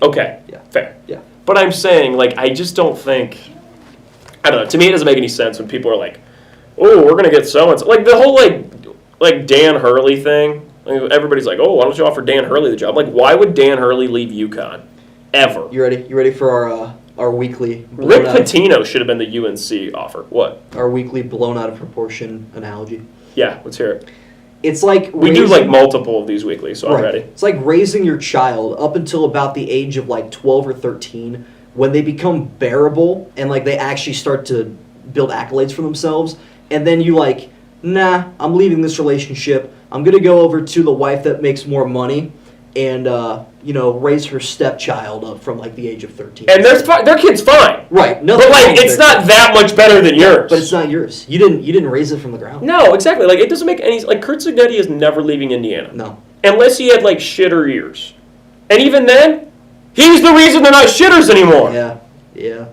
Okay. Yeah. Fair. Yeah. But I'm saying, like, I just don't think. I don't know. To me, it doesn't make any sense when people are like, "Oh, we're gonna get so and so." Like the whole like Dan Hurley thing. Like, everybody's like, "Oh, why don't you offer Dan Hurley the job?" Like, why would Dan Hurley leave UConn? Ever? You ready? You ready for our weekly Rick blown out- Pitino should have been the UNC offer. What? our weekly blown out of proportion analogy? Yeah, let's hear it. It's like We do like raising- multiple of these weekly, so I'm Right. ready. It's like raising your child up until about the age of like 12 or 13 when they become bearable and like they actually start to build accolades for themselves. And then you like, nah, I'm leaving this relationship. I'm going to go over to the wife that makes more money and, raise her stepchild up from like the age of 13. And their kid's fine. Right. But Nothing wrong like, with it's their not kid. that much better than yours. But it's not yours. You didn't raise it from the ground. No, exactly. Like, it doesn't make any. Like, Kurt Signetti is never leaving Indiana. No. Unless he had like shitter ears, and even then, he's the reason they're not shitters anymore. Yeah. Yeah.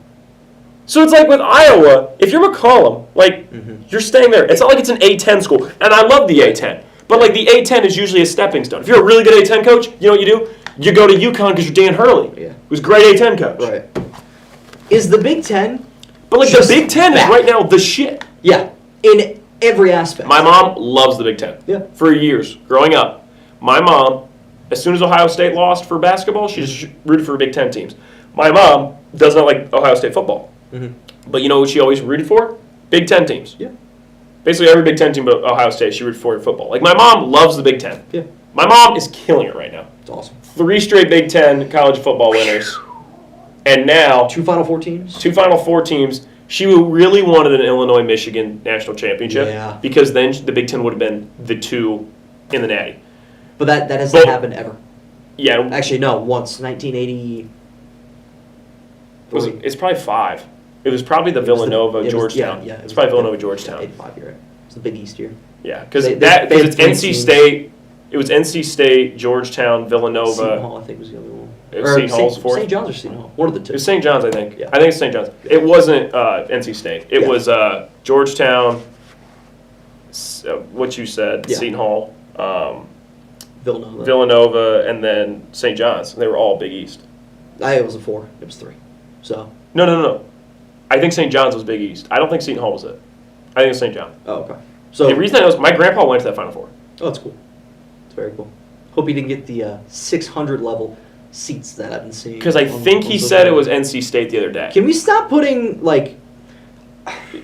So it's like with Iowa, if you're McCollum, like you're staying there. It's not like it's an A10 school, and I love the A10, but like the A10 is usually a stepping stone. If you're a really good A10 coach, you know what you do? You go to UConn because you're Dan Hurley, Yeah. who's a great A10 coach. Right. Is the Big Ten? But like Just the Big Ten back. is right now the shit. Yeah. In every aspect. My mom loves the Big Ten. Yeah. For years, growing up, my mom, as soon as Ohio State lost for basketball, she just rooted for Big Ten teams. My mom does not like Ohio State football. But you know what she always rooted for? Big Ten teams. Yeah. Basically every Big Ten team but Ohio State, she rooted for in football. Like my mom loves the Big Ten. Yeah. My mom is killing it right now. It's awesome. 3 straight Big Ten college football winners. And now 2 Final Four teams. 2 Final Four teams. She really wanted an Illinois-Michigan national championship Yeah. because then the Big Ten would have been the 2 in the Natty. But that hasn't But- happened ever. Yeah, Actually, no, once. 1980. it's probably 5. It was probably the Villanova Georgetown. Yeah, it's probably Villanova Georgetown. 85, you're right. It's the Big East year. Yeah, because They it's had three NC teams. State. It was NC State, Georgetown, Seton Villanova. Hall, I think, was the other one. It was Seton Hall's fourth? St. John's or Seton Hall. One of the It two. was St. John's, I think. Yeah. I think it's St. John's. It wasn't NC State. It Yeah. was Georgetown. What you said, Yeah. Seton Hall, Villanova. Villanova, and then St. John's. They were all Big East. It was a 4. It was 3. So, No. I think St. John's was Big East. I don't think Seton Hall was it. I think it's St. John. oh, okay. So, The reason I know is my grandpa went to that Final Four. oh, it's cool. It's very cool. Hope he didn't get the 600 level seats that I've been seeing. Because I on- think on he social said it media. was NC State the other day. Can we stop putting, like,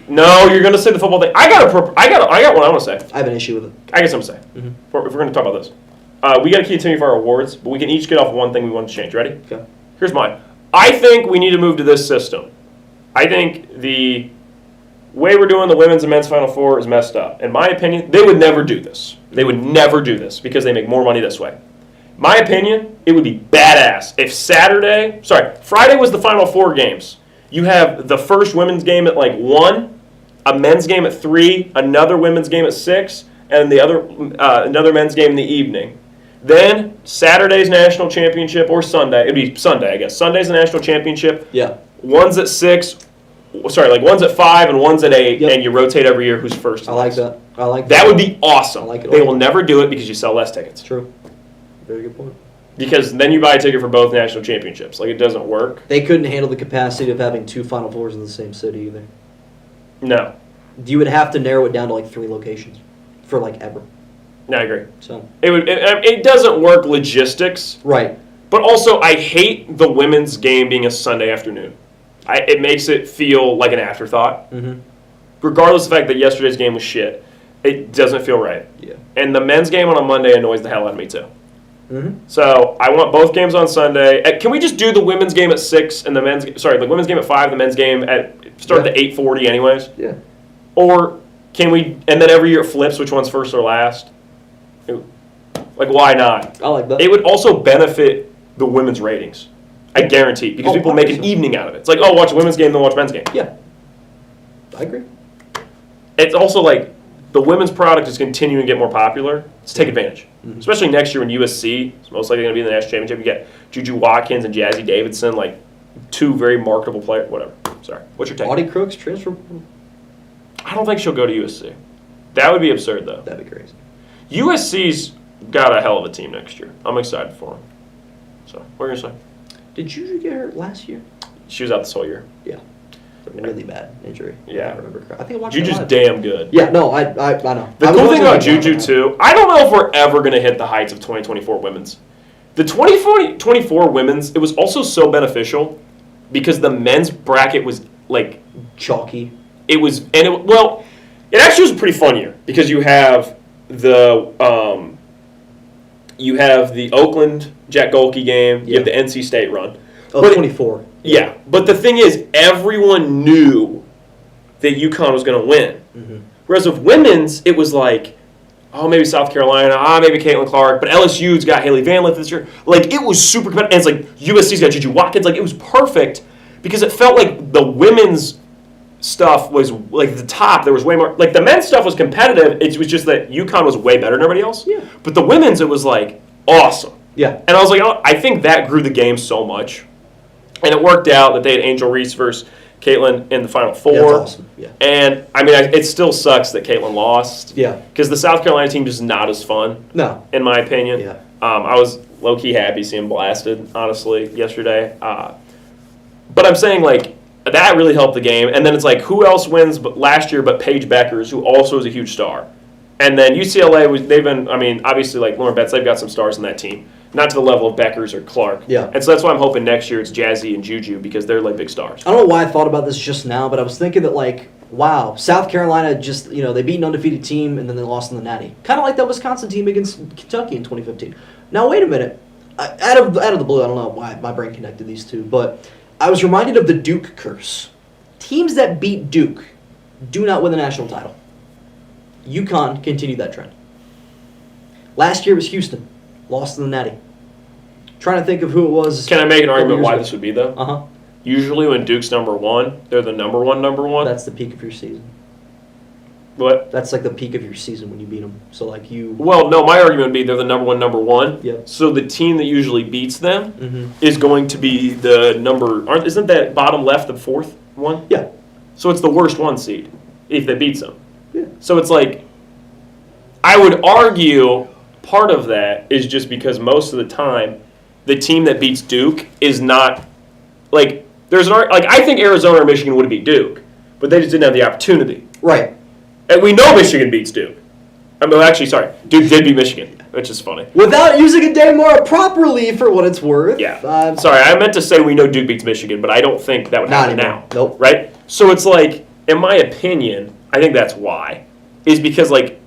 No, you're gonna say the football thing. I got one I want to say. I have an issue with it. I got something to say. Mhm. If we're going to talk about this, we got to continue for our awards, but we can each get off one thing we want to change. Ready? Okay. Here's mine. I think we need to move to this system I think the way we're doing the women's and men's Final Four is messed up. In my opinion, they would never do this. They would never do this because they make more money this way. My opinion, it would be badass if Friday was the Final Four games. You have the first women's game at like 1, a men's game at 3, another women's game at 6, and the other another men's game in the evening. Then Saturday's national championship or Sunday. It'd be Sunday, I guess. Sunday's the national championship. Yeah. One's at 6. One's at 5 and one's at 8, Yep. and you rotate every year who's first. I like that. I like That would be awesome. I like it. They will never do it because you sell less tickets. True. Very good point. Because then you buy a ticket for both national championships. Like, it doesn't work. They couldn't handle the capacity of having 2 Final Fours in the same city either. No. You would have to narrow it down to like 3 locations for like ever. No, I agree. So It doesn't work logistics, right. but also I hate the women's game being a Sunday afternoon. It makes it feel like an afterthought. Mm-hmm. Regardless of the fact that yesterday's game was shit, it doesn't feel right. Yeah. And the men's game on a Monday annoys the hell out of me too. Mm-hmm. So I want both games on Sunday. Can we just do the women's game at 6 and the women's game at 5, the men's game at start at 8:40 anyways? Yeah. Or can we? And then every year it flips which one's first or last. Like, why not? I like that. It would also benefit the women's ratings. I guarantee, because people make an 100%. evening out of it. It's like, oh, watch a women's game, then watch men's game. Yeah. I agree. It's also like the women's product is continuing to get more popular. Let's take advantage. Mm-hmm. Especially next year when USC is most likely going to be in the national championship. You get Juju Watkins and Jazzy Davidson, like 2 very marketable players. Whatever. Sorry. What's your take? Audie Crooks transfer. I don't think she'll go to USC. That would be absurd, though. That'd be crazy. USC's got a hell of a team next year. I'm excited for them. So, what are you going to say? Did Juju get hurt last year? She was out this whole year. Yeah. It's a really bad injury. Yeah. I remember. I think I watched it Juju's live. damn good. Yeah. No. I know. The I was cool thing watching about it live. Juju, too, I don't know if we're ever going to hit the heights of 2024 women's. The 2024 women's, it was also so beneficial because the men's bracket was, like, Chalky. it actually was a pretty fun year because you have the Oakland Jack Golke game, you have the NC State run. Oh, But- 24. Yeah, but the thing is, everyone knew that UConn was going to win. Mm-hmm. Whereas with women's, it was like, oh, maybe South Carolina, maybe Caitlin Clark, but LSU's got Haley Van Lith this year. Like, it was super competitive. And it's like USC's got Juju Watkins. Like, it was perfect because it felt like the women's stuff was like the top. There was way more. Like, the men's stuff was competitive. It was just that UConn was way better than everybody else. Yeah. But the women's, it was like awesome. Yeah. And I was like, oh, I think that grew the game so much. And it worked out that they had Angel Reese versus Caitlin in the Final Four. That's awesome. Yeah. And, I mean, it still sucks that Caitlin lost. Yeah. Because the South Carolina team is not as fun, No. in my opinion. Yeah. I was low-key happy seeing blasted, honestly, yesterday. But I'm saying, like, that really helped the game. And then it's like, who else wins last year but Paige Beckers, who also is a huge star? And then UCLA, they've been, I mean, obviously, like Lauren Betts, they've got some stars in that team. Not to the level of Beckers or Clark. Yeah. And so that's why I'm hoping next year it's Jazzy and Juju because they're, like, big stars. I don't know why I thought about this just now, but I was thinking that, like, wow, South Carolina just, they beat an undefeated team and then they lost in the Natty. Kind of like that Wisconsin team against Kentucky in 2015. Now, wait a minute. Out of the blue, I don't know why my brain connected these two, but I was reminded of the Duke curse. Teams that beat Duke do not win the national title. UConn continued that trend. Last year was Houston. Lost in the Natty. Trying to think of who it was. Can I make an argument years why ago. this would be, though? Uh-huh. Usually when Duke's number 1, they're the number one. That's the peak of your season. What? That's like the peak of your season when you beat them. So like you. Well, no, my argument would be they're the number one. Yep. So the team that usually beats them Mm-hmm. is going to be the isn't that bottom left the 4th one? Yeah. So it's the worst 1 seed if they beats them. Yeah. So it's like, I would argue part of that is just because most of the time, the team that beats Duke is not, like, I think Arizona or Michigan would have beat Duke, but they just didn't have the opportunity. Right. And we know Michigan beats Duke. Duke did beat Michigan, which is funny. Without using a day more properly for what it's worth. Yeah. Sorry, I meant to say we know Duke beats Michigan, but I don't think that would Not happen anymore. now. Nope. Right? So it's like, in my opinion, I think that's why. Is because, like,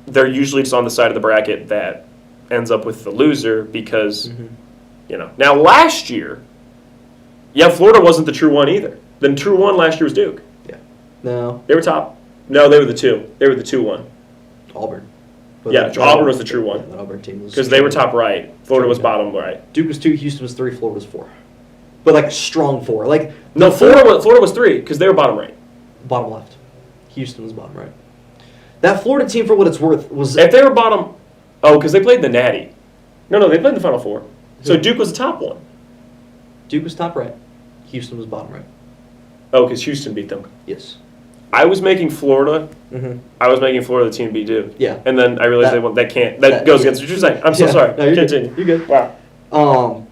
they're usually just on the side of the bracket that ends up with the loser because, Now, last year, Florida wasn't the true one either. The true one last year was Duke. No, They were top. No, they were the 2. They were the 2-1. Auburn. Yeah, Auburn was the true one. Yeah, that Auburn team was Because they were top right. Florida was bottom right. Duke was 2, Houston was 3, Florida was 4. But like a strong 4. Like No, Florida was 3 because they were bottom right. bottom left. Houston was bottom right. That Florida team, for what it's worth, was If they were bottom, because they played the Natty. No, they played in the Final Four. So Duke was the top one. Duke was top right. Houston was bottom right. Oh, because Houston beat them. Yes. I was making Florida. Mm-hmm. I was making Florida the team beat Duke. Yeah. And then I realized That- they won. That can't. That that- goes against what you're saying. I'm so Yeah. sorry. No, you're Continue. good. You're good. Wow.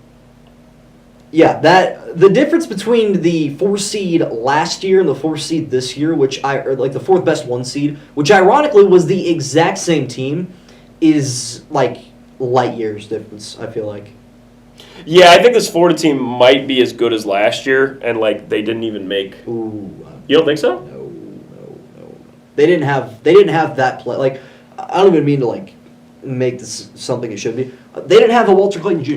Yeah, that the difference between the 4 seed last year and the 4 seed this year, or like the 4th best 1 seed, which ironically was the exact same team, is like light years difference. I feel like. Yeah, I think this Florida team might be as good as last year, and like they didn't even make. Ooh. You don't think so? No. They didn't have that play. Like, I don't even mean to like make this something it should be. They didn't have a Walter Clayton Jr.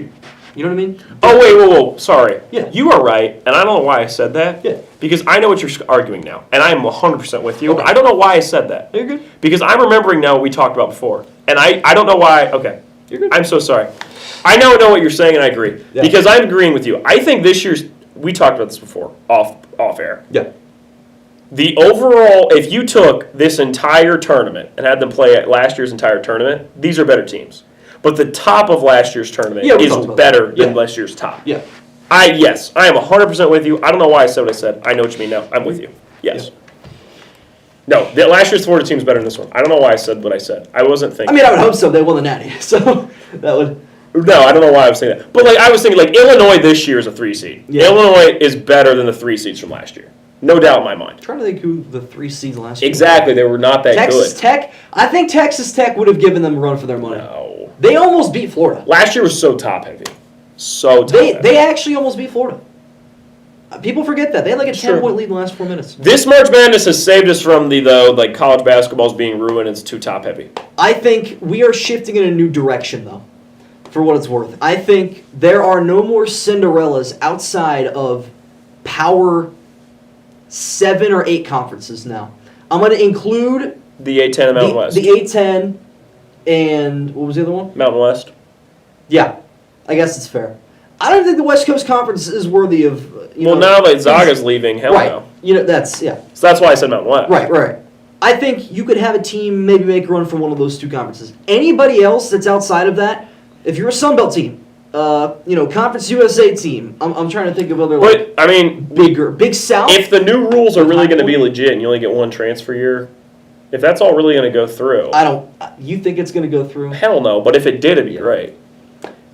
You know what I mean? Oh wait, whoa, sorry. Yeah. You are right, and I don't know why I said that. Yeah. Because I know what you're arguing now, and I am 100% with you. Okay. I don't know why I said that. You're good. Because I'm remembering now what we talked about before, and I don't know why. Okay. You're good. I'm so sorry. I know what you're saying, and I agree. Yeah. Because I'm agreeing with you. I think this year's. We talked about this before, off air. Yeah. The overall, if you took this entire tournament and had them play at last year's entire tournament, these are better teams. But the top of last year's tournament Yeah, we is talked about better that. Yeah. than last year's top. Yeah. I am 100% with you. I don't know why I said what I said. I know what you mean now. I'm with you. Yes. No, the last year's Florida team's better than this one. I don't know why I said what I said. I wasn't I thinking. mean, I would hope so. They won the Natty, so that would. No, I don't know why I was saying that. But like I was thinking, like Illinois this year is a 3 seed. Yeah. Illinois is better than the 3 seeds from last year. No doubt in my mind. I'm trying to think who the 3 seeds last year. Exactly, they were not that Texas good. Tech. I think Texas Tech would have given them a run for their money. No. They almost beat Florida. Last year was so top heavy. So top heavy. They actually almost beat Florida. People forget that. They had like a Sure. 10-point lead in the last 4 minutes. This March Madness has saved us from like college basketball's being ruined. It's too top heavy. I think we are shifting in a new direction, though, for what it's worth. I think there are no more Cinderellas outside of Power 7 or 8 conferences now. I'm going to include The A10 and Mountain West. the A10 and what was the other one? Mountain West. Yeah, I guess it's fair. I don't think the West Coast Conference is worthy of. Well, now that Zaga's leaving, hell right. no. You know, that's yeah. So that's why I said Mountain West. Right. I think you could have a team maybe make a run for one of those 2 conferences. Anybody else that's outside of that, if you're a Sun Belt team, Conference USA team. I'm trying to think of other like But I mean, Big South. if the new rules are really going to be legit and you only get 1 transfer year, if that's all really going to go through, You think it's going to go through? hell no. But if it did, it'd be great.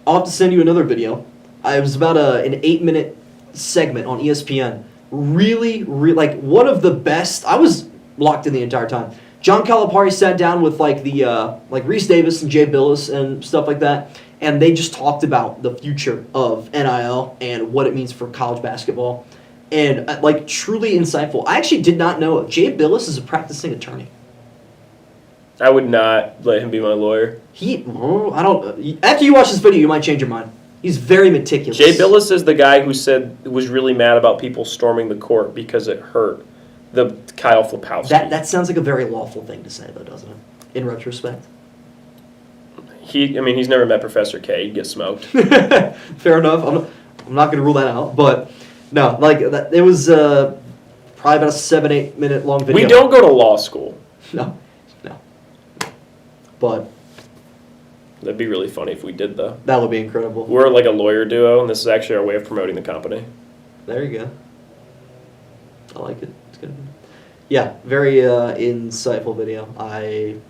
I'll have to send you another video. It was about an 8-minute segment on ESPN. Really, like one of the best. I was locked in the entire time. John Calipari sat down with like Reese Davis and Jay Billis and stuff like that, and they just talked about the future of NIL and what it means for college basketball, and like truly insightful. I actually did not know Jay Billis is a practicing attorney. I would not let him be my lawyer. After you watch this video, you might change your mind. He's very meticulous. Jay Billis is the guy who was really mad about people storming the court because it hurt the Kyle Flipowski. That sounds like a very lawful thing to say, though, doesn't it? In retrospect. He's never met Professor K. He'd get smoked. Fair enough. I'm not going to rule that out, but no, like that. It was probably about a 7-8 minute long video. We don't go to law school. No. But That'd be really funny if we did, though. that would be incredible. We're like a lawyer duo, and this is actually our way of promoting the company. There you go. I like it. It's good. Yeah, very insightful video.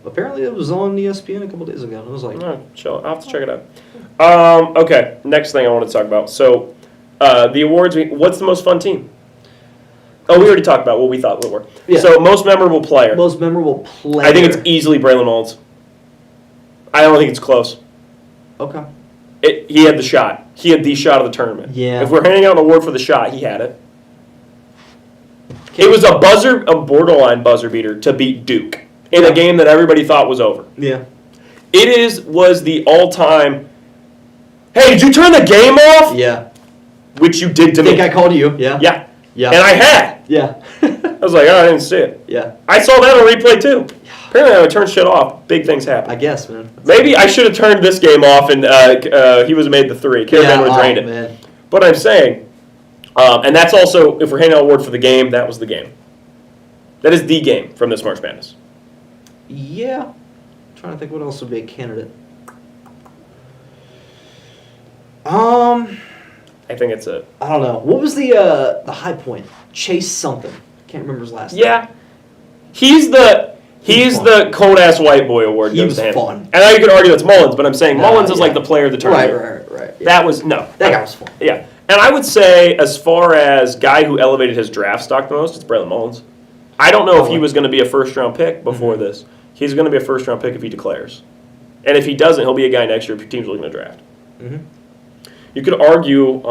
Apparently it was on ESPN a couple days ago. And I was like, Oh, chill. I'll have to check it out. Okay, next thing I want to talk about. So, the awards. What's the most fun team? Oh, we already talked about what we thought they were. Yeah. So, most memorable player. most memorable player. I think it's easily Braylon Mullins. I don't think it's close. Okay. He had the shot. He had the shot of the tournament. Yeah. If we're handing out an award for the shot, he had it. It was a borderline buzzer beater to beat Duke in a game that everybody thought was over. Yeah. Was the all-time. Hey, did you turn the game off? Yeah. Which you did to I think me. I called you. Yeah. Yeah. Yeah. And I had. Yeah. I was like, oh, I didn't see it. Yeah. I saw that on replay too. Apparently, I would turn shit off. Big things happen. I guess, man. Maybe I should have turned this game off and he was made the 3. Caravan would have drained it. Man. But I'm saying, and that's also, if we're handing out an award for the game, that was the game. That is the game from this March Madness. Yeah. I'm trying to think what else would be a candidate. I think it's a. I don't know. What was the high point? Chase something. Can't remember his last name. Yeah. He's the cold ass white boy award. He goes was to him. fun. And I know you could argue that's Mullins, but I'm saying Nah, Mullins is yeah. like the player of the tournament. Right. Yeah. That was no. That guy was fun. Yeah. And I would say, as far as guy who elevated his draft stock the most, it's Braylon Mullins. I don't know if he was going to be a first-round pick before this. He's going to be a first-round pick if he declares. And if he doesn't, he'll be a guy next year if your team's looking to draft. Mhm. You could argue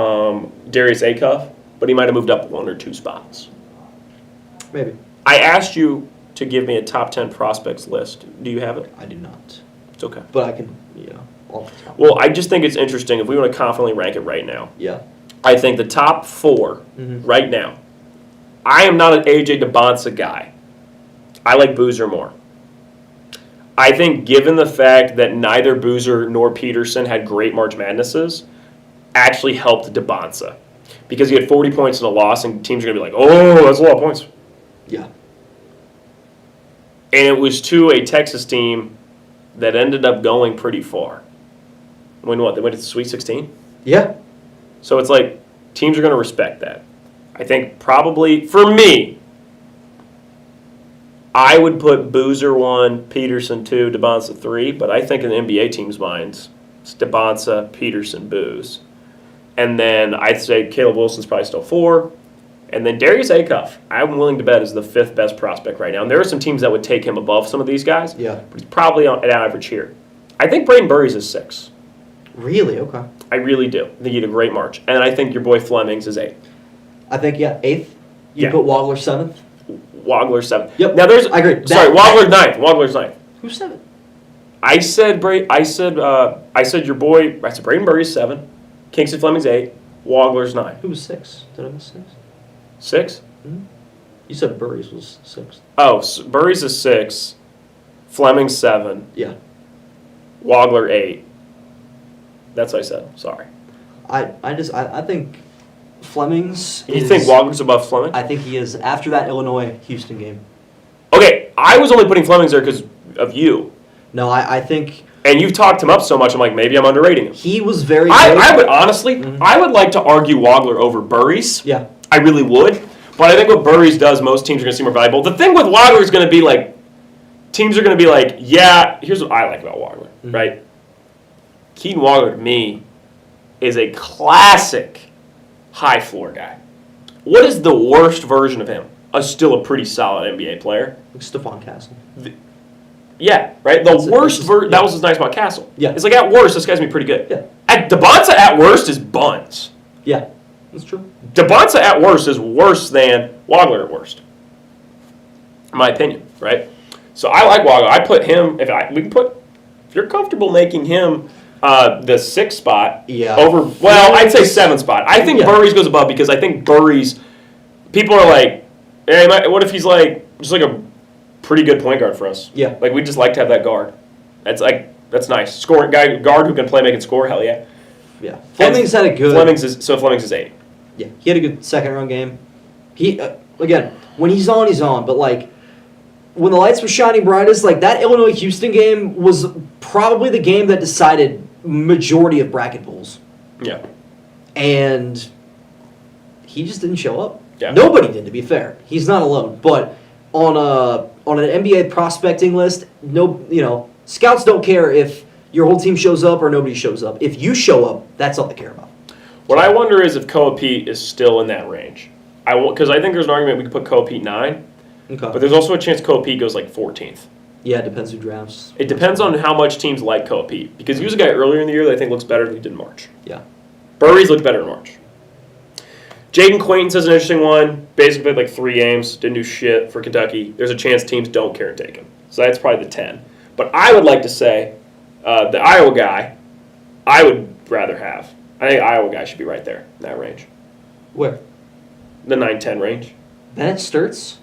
Darius Acuff, but he might have moved up 1 or 2 spots. Maybe. I asked you to give me a top 10 prospects list. Do you have it? I do not. It's okay. But I can, off the top. Well, I just think it's interesting. If we want to confidently rank it right now, Yeah. I think the top 4 right now, I am not an AJ DeBonsa guy. I like Boozer more. I think given the fact that neither Boozer nor Peterson had great March Madnesses, actually helped DeBonsa. Because he had 40 points in a loss, and teams are going to be like, oh, that's a lot of points. Yeah. And it was to a Texas team that ended up going pretty far. When what? They went to the Sweet 16? Yeah. So it's like teams are going to respect that. I think probably, for me, I would put Boozer 1, Peterson 2, DeBonsa 3, but I think in the NBA team's minds, it's DeBonsa, Peterson, Booze. And then I'd say Caleb Wilson's probably still 4. And then Darius Acuff, I'm willing to bet, is the 5th best prospect right now. And there are some teams that would take him above some of these guys, Yeah. but he's probably at average here. I think Braden Burries is 6. Really? Okay. I really do. I think he had a great March. And I think your boy Flemings is 8. I think, 8th. You Yeah. put Wagler 7th. Wagler 7. Yep. Now there's. I agree. Sorry, That- Wagler's 9th. Wagler's 9th. Who's 7th? I said your boy. I said Braden Burry's 7. Kingston Fleming's 8. Wagler's 9. Who was 6? Did I miss 6? 6. You said Burries was 6th. Oh, Burry's is 6. Fleming's 7. Yeah. Wagler 8. That's what I said. Sorry. I think Fleming's. You think Wagler's above Fleming? I think he is after that Illinois Houston game. Okay, I was only putting Fleming's there because of you, No, I think and you've talked him up so much. I'm like, maybe I'm underrating him. he was very good. I would honestly, I would like to argue Wagler over Burries. Yeah. I really would. But I think what Burries does, most teams are going to see more valuable. The thing with Wagler is going to be like, teams are going to be like, yeah, here's what I like about Wagler, right? Keaton Wagler, to me, is a classic high floor guy. What is the worst version of him? Still a pretty solid NBA player. Like Stephon Castle. Yeah, right? The That's it. worst That's version, yeah. that was what's nice about Castle. Yeah. It's like, at worst, this guy's going to be pretty good. Yeah. At DeBonsa, at worst, is buns. Yeah. That's true. DeBonsa at worst is worse than Wagler at worst, in my opinion, right? So I like Wagler. I put him. If you're comfortable making him the 6th spot, Yeah. over. Well, I'd say 7th spot. I think Yeah. Burries goes above because I think Burries. People are like, hey, what if he's like just like a pretty good point guard for us? Yeah. Like we just like to have that guard. That's nice. Scoring guard who can play, make, and score. Hell yeah. Yeah. Fleming's had a good. Flemings is 8. Yeah, he had a good second round game. He again, when he's on, he's on. But like, when the lights were shining brightest, like that Illinois Houston game was probably the game that decided majority of bracket pools, Yeah. and he just didn't show up. Yeah. Nobody did, to be fair. He's not alone. But on an NBA prospecting list, scouts don't care if your whole team shows up or nobody shows up. If you show up, that's all they care about. What I wonder is if Koa Pete is still in that range. Because I think there's an argument we could put Koa Pete 9, Okay. but there's also a chance Koa Pete goes like 14th. Yeah, it depends who drafts. It depends on how much teams like Koa Pete. Because he was a guy earlier in the year that I think looks better than he did in March. Yeah. Burries looked better in March. Jaden Quaintance has an interesting one. Basically played like 3 games, didn't do shit for Kentucky. There's a chance teams don't care and take him. So that's probably the 10. But I would like to say the Iowa guy, I would rather have. I think Iowa guy should be right there in that range. Where? the 9-10 range. Bennett Sturts,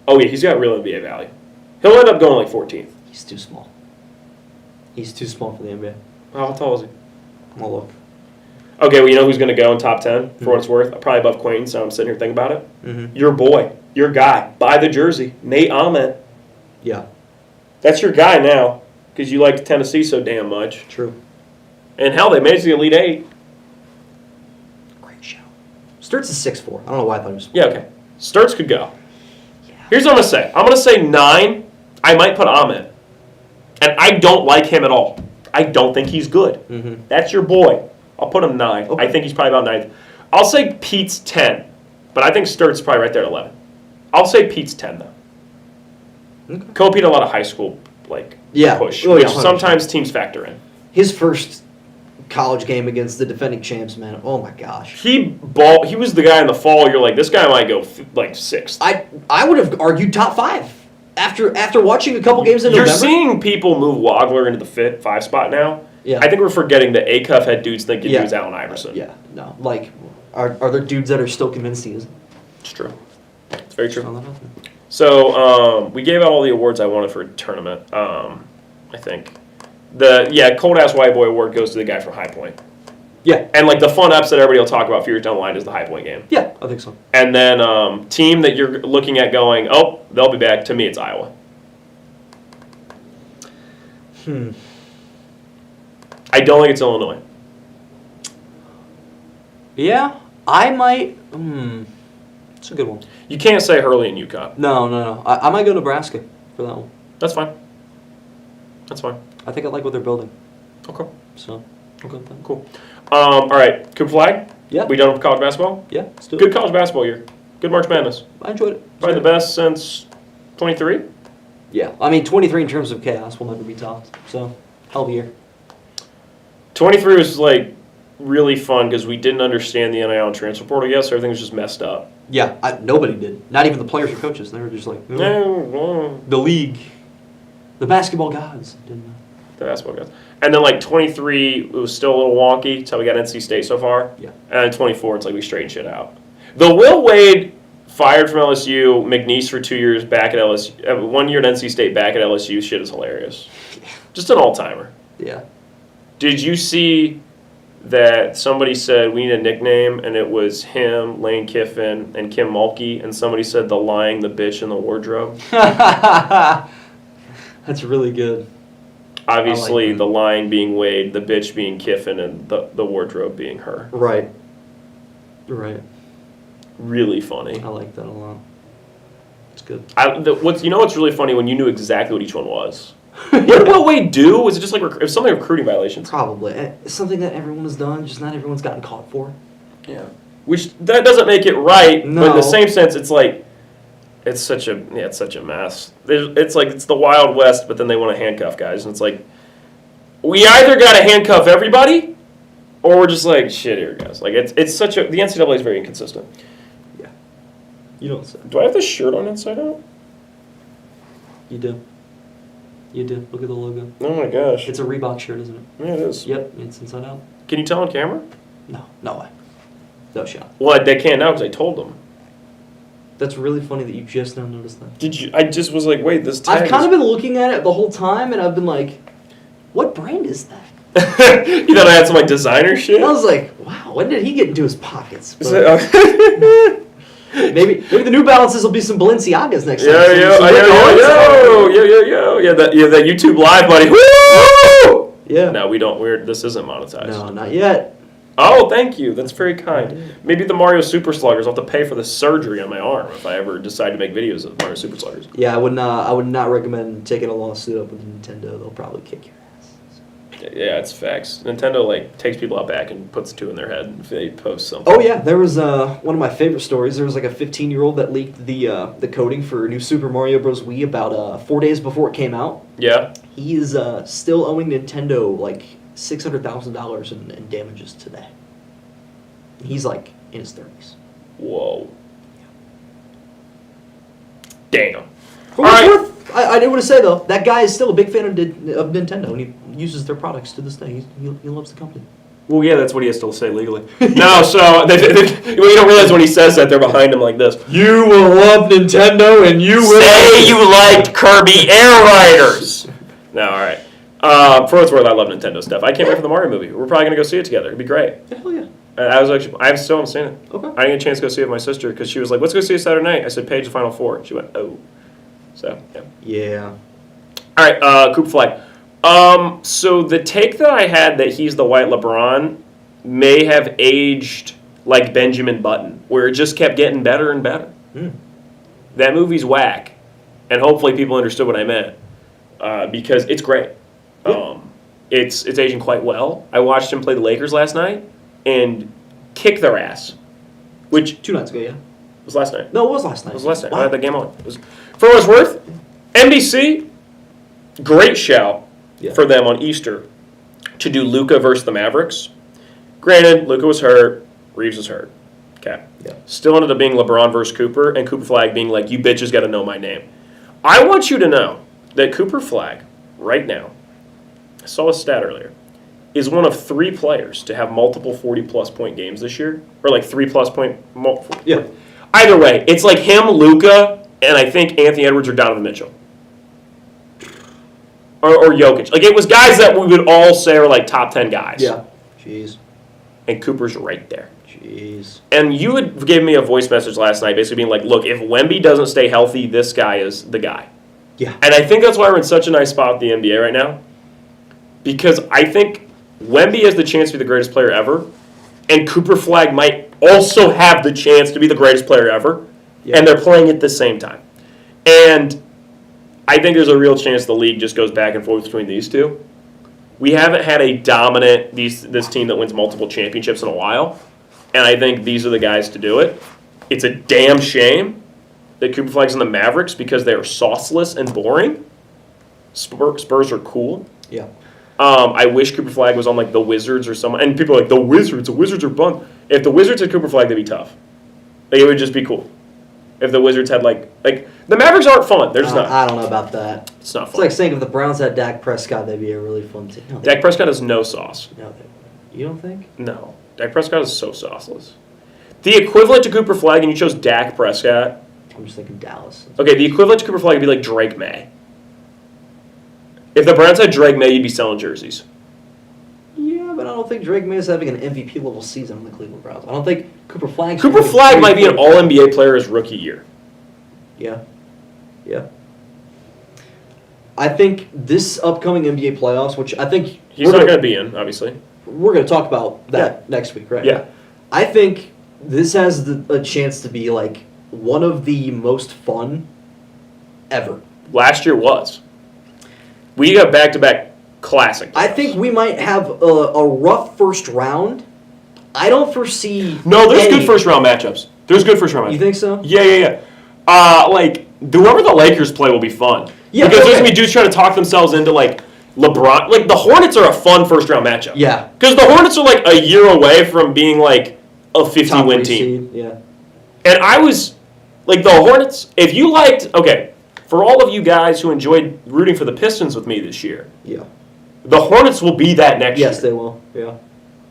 Oh yeah, he's got real NBA value. He'll end up going like 14th. he's too small. He's too small for the NBA. How tall is he? I'm gonna look. Okay, well, you know who's going to go in top 10 for what it's worth? Probably above Quain, so I'm sitting here thinking about it. Mm-hmm. Your boy, your guy, buy the jersey, Nate Ahmed. Yeah, That's your guy now because you liked Tennessee so damn much. true. And hell, they made it to the Elite Eight. Great show. Sturts is 6'4". I don't know why I thought he was. Yeah, okay. Sturts could go. Yeah. Here's what I'm going to say. I'm going to say 9. I might put Ahmed. And I don't like him at all. I don't think he's good. Mm-hmm. That's your boy. I'll put him 9. Okay. I think he's probably about 9th. I'll say Pete's 10. But I think Sturts is probably right there at 11. I'll say Pete's 10, though. Okay. Kobe had a lot of high school Yeah. push, Oh, yeah, which 100%. sometimes teams factor in. His first college game against the defending champs, man. Oh my gosh. He was the guy in the fall. You're like, this guy might go like 6th. I would have argued top 5 after watching a couple games in You're November. seeing people move Wagler into the 5 spot now. Yeah. I think we're forgetting that Acuff had dudes thinking Yeah. he was Allen Iverson. Yeah. No. Like, are there dudes that are still convinced he is? It's true. It's very true. Throw that out there. So we gave out all the awards I wanted for a tournament. I think Cold Ass White Boy award goes to the guy from High Point. Yeah. And like the fun ups that everybody will talk about a few years down the line is the High Point game. Yeah, I think so. And then team that you're looking at going, oh, they'll be back. To me, it's Iowa. I don't think it's Illinois. Yeah, I might. It's a good one. You can't say Hurley and UConn. No. I might go Nebraska for that one. That's fine. That's fine. I think I like what they're building. Okay. So, okay. Cool. All right. Cooper Flag? Yeah. We done with college basketball? Yeah, let's do it. Good college basketball year. Good March Madness. I enjoyed it. Probably the best since 23. Yeah, I mean, 23 in terms of chaos will never be topped. So, hell of a year. 23 was like really fun because we didn't understand the NIL and transfer portal yet, so everything was just messed up. Yeah, nobody did. Not even the players or coaches. They were just like, the league, the basketball gods didn't know. The basketball guys. And then like 23, it was still a little wonky. That's how we got NC State so far. Yeah. And then 24, it's like we straightened shit out. The Will Wade fired from LSU, McNeese for 2 years back at LSU, 1 year at NC State back at LSU, shit is hilarious. Just an all-timer. Yeah. Did you see that somebody said we need a nickname, and it was him, Lane Kiffin, and Kim Mulkey, and somebody said the lying, the bitch, and the wardrobe? That's really good. Obviously, I like that. the lying being Wade, the bitch being Kiffin, and the wardrobe being her. Right. Really funny. I like that a lot. It's good. What's really funny when you knew exactly what each one was. What did Will Wade do? Was it just like it was something recruiting violations? Probably. It's something that everyone has done, just not everyone's gotten caught for. Yeah. Which that doesn't make it right, but in No. the same sense, it's like it's such a mess. It's like it's the Wild West, but then they want to handcuff guys, and it's like we either got to handcuff everybody, or we're just like shit here, guys. Like it's such a the NCAA is very inconsistent. Yeah. You don't say. Do I have this shirt on inside out? You do. You do. Look at the logo. Oh my gosh. It's a Reebok shirt, isn't it? Yeah, it is. Yep. It's inside out. Can you tell on camera? No. No way. No shot. Well, they can't now because I told them. That's really funny that you just now noticed that. Did you? I just was like, wait, this tag I've kind is- of been looking at it the whole time, and I've been like, what brand is that? You thought I had some like designer shit? And I was like, wow, when did he get into his pockets? Is But that- maybe the New Balances will be some Balenciagas next Yo, time. yo, Some Rick Owens. yo. Yeah, that YouTube live, buddy. Woo! Yeah. No, we don't. This isn't monetized. No, not yet. Oh, thank you. That's very kind. Maybe the Mario Super Sluggers. I'll have to pay for the surgery on my arm if I ever decide to make videos of Mario Super Sluggers. Yeah, I would not recommend taking a lawsuit up with Nintendo. They'll probably kick your ass. Yeah, it's facts. Nintendo like takes people out back and puts two in their head if they post something. Oh yeah, there was one of my favorite stories. There was like a 15-year-old that leaked the coding for New Super Mario Bros. Wii about 4 days before it came out. Yeah. He is still owing Nintendo like $600,000 in damages today. He's like in his 30s. Whoa. Damn. For what All it's right. worth, I did want to say though, that guy is still a big fan of Nintendo, and he uses their products to this day. He loves the company. Well, yeah, that's what he has to say legally. No, so you don't realize when he says that they're behind him like this. You will love Nintendo, and you will. Say you liked Kirby Air Riders. No, all right. For what it's worth, I love Nintendo stuff. I can't wait for the Mario movie. We're probably gonna go see it together. It'd be great. Hell yeah. I still haven't seen it. Okay. I didn't get a chance to go see it with my sister because she was like, "Let's go see it Saturday night." I said, "Page the Final Four." She went, "Oh." So yeah. Yeah. All right, Cooper Flag. So the take that I had that he's the white LeBron may have aged like Benjamin Button, where it just kept getting better and better. That movie's whack, and hopefully people understood what I meant because it's great. It's aging quite well. I watched him play the Lakers last night and kick their ass, which 2 nights ago, yeah. was last night. No, it was last night. It was last night. I Wow. had the game on. For what it's worth, NBC, great shout Yeah. for them on Easter to do Luka versus the Mavericks. Granted, Luka was hurt, Reeves was hurt. Okay. Yeah. Still ended up being LeBron versus Cooper, and Cooper Flag being like, "You bitches got to know my name." I want you to know that Cooper Flag, right now, I saw a stat earlier, is one of 3 players to have multiple 40-plus point games this year, or like 3-plus point. Yeah. Either way, it's like him, Luka, and I think Anthony Edwards or Donovan Mitchell. Or Jokic. Like, it was guys that we would all say are like top 10 guys. Yeah. Jeez. And Cooper's right there. Jeez. And you had gave me a voice message last night basically being like, look, if Wemby doesn't stay healthy, this guy is the guy. Yeah. And I think that's why we're in such a nice spot with the NBA right now. Because I think Wemby has the chance to be the greatest player ever, and Cooper Flag might also have the chance to be the greatest player ever, and they're playing at the same time. And I think there's a real chance the league just goes back and forth between these two. We haven't had a dominant this team that wins multiple championships in a while, and I think these are the guys to do it. It's a damn shame that Cooper Flag's in the Mavericks because they are sauceless and boring. Spurs are cool. Yeah. I wish Cooper Flag was on like the Wizards or someone. And people are like, the Wizards are bunk. If the Wizards had Cooper Flag, they'd be tough. Like, it would just be cool. If the Wizards had like the Mavericks aren't fun. They're just not. I don't know about that. It's not It's fun. like saying if the Browns had Dak Prescott, they'd be a really fun team. No, Dak Prescott has no sauce. No, you don't think? No. Dak Prescott is so sauceless. The equivalent to Cooper Flag, and you chose Dak Prescott. I'm just thinking Dallas. Okay, the equivalent to Cooper Flag would be like Drake May. If the Browns had Drake May, you'd be selling jerseys. Yeah, but I don't think Drake May is having an MVP level season on the Cleveland Browns. I don't think Cooper Flag. Cooper Flag might be an All NBA player his rookie year. Yeah. Yeah. I think this upcoming NBA playoffs, which I think He's not going to be in, obviously. we're going to talk about that next week, right? Yeah. I think this has a chance to be like one of the most fun ever. Last year was. We got back-to-back classic. I think we might have a rough first round. I don't foresee. No, there's any- good first-round matchups. There's good first-round matchups. You think so? Yeah. Like, whoever the Lakers play will be fun. Yeah, because there's okay. going to be dudes trying to talk themselves into, like, LeBron. Like, the Hornets are a fun first-round matchup. Yeah. Because the Hornets are, like, a year away from being, like, a Top 50-win three team. seed, yeah. And I was, like, the Hornets, if you liked, okay, for all of you guys who enjoyed rooting for the Pistons with me this year, Yeah. the Hornets will be that next year. Yes, they will. Yeah.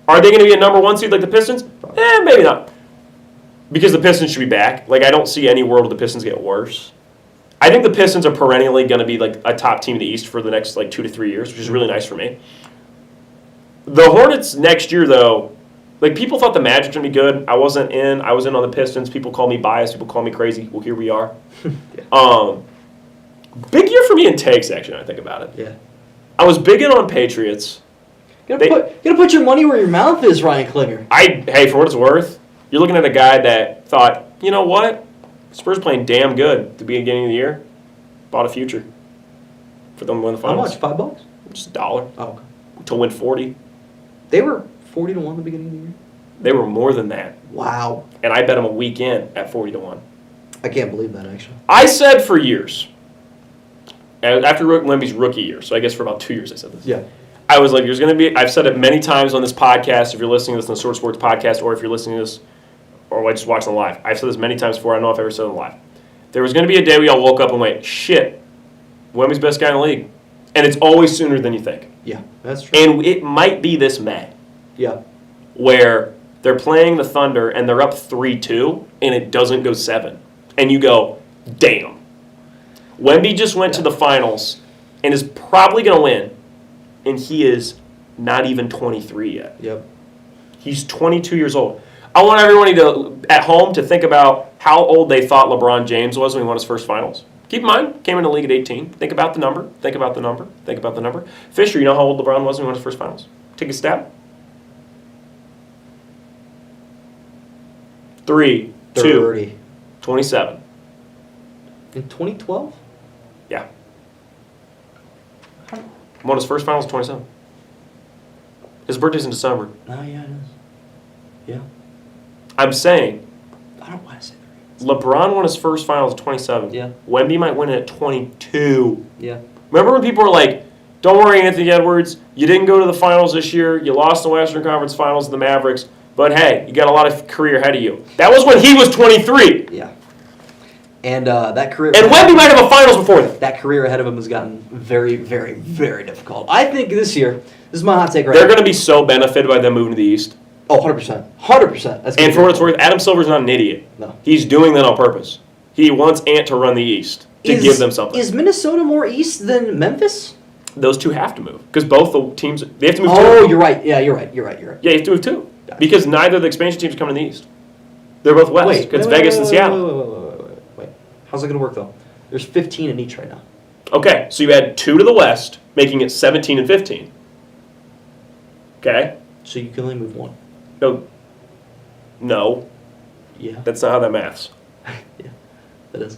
Are they going to be a number 1 seed like the Pistons? Maybe not. Because the Pistons should be back. Like, I don't see any world where the Pistons get worse. I think the Pistons are perennially going to be, like, a top team in the East for the next, like, 2 to 3 years, which is really nice for me. The Hornets next year, though, like, people thought the Magic was going to be good. I wasn't in. I was in on the Pistons. People call me biased. People call me crazy. Well, here we are. Big year for me in takes, actually, when I think about it. Yeah. I was big in on Patriots. Gotta put your money where your mouth is, Ryan Klinger. Hey, for what it's worth, you're looking at a guy that thought, you know what? Spurs playing damn good at the beginning of the year. Bought a future for them to win the How finals. much? $5? Just $1 Oh, okay. to win 40. They were 40-1 at the beginning of the year. They were more than that, Wow. and I bet them a week in at 40-1. I can't believe that, actually. I said for years, after Wemby's rookie year, so I guess for about 2 years I said this. Yeah. I was like, there's going to be, I've said it many times on this podcast, if you're listening to this on the Sort Sports podcast, or if you're listening to this, or just watching the live. I've said this many times before, I don't know if I've ever said it live. There was going to be a day we all woke up and went, shit, Wemby's best guy in the league. And it's always sooner than you think. Yeah, that's true. And it might be this May. Yeah. where they're playing the Thunder and they're up 3-2 and it doesn't go 7. And you go, damn. Wemby just went to the finals and is probably going to win. And he is not even 23 yet. Yep. He's 22 years old. I want everybody at home to think about how old they thought LeBron James was when he won his first finals. Keep in mind, came into the league at 18. Think about the number. Think about the number. Think about the number. Fisher, you know how old LeBron was when he won his first finals? Take a stab. 3, 2, 30. 27. In 2012? Yeah. Won his first finals at 27. His birthday's in December. Oh, yeah, it is. Yeah. I'm saying I don't want to say 30. LeBron won his first finals at 27. Yeah. Wemby might win it at 22. Yeah. Remember when people were like, don't worry, Anthony Edwards, you didn't go to the finals this year. You lost the Western Conference Finals to the Mavericks. But hey, you got a lot of career ahead of you. That was when he was 23. Yeah. And that career. And Wemby might have a finals before that. That career ahead of him has gotten very, very, very difficult. I think this year, this is my hot take right They're now. going to be so benefited by them moving to the East. Oh, 100%. 100%. That's And for what it's worth, Adam Silver's not an idiot. No. He's doing that on purpose. He wants Ant to run the East to give them something. Is Minnesota more east than Memphis? Those two have to move because both the teams they have to move. Oh, too. you're right. Yeah, you're right. You're right. You're right. Yeah, you have to move too Gotcha. because neither of the expansion teams are coming to the East. They're both west. It's Vegas and Seattle. Wait. How's it going to work, though? There's 15 in each right now. Okay, so you add 2 to the west, making it 17 and 15. Okay? So you can only move one. No, Yeah. that's not how that maths. Yeah. That is.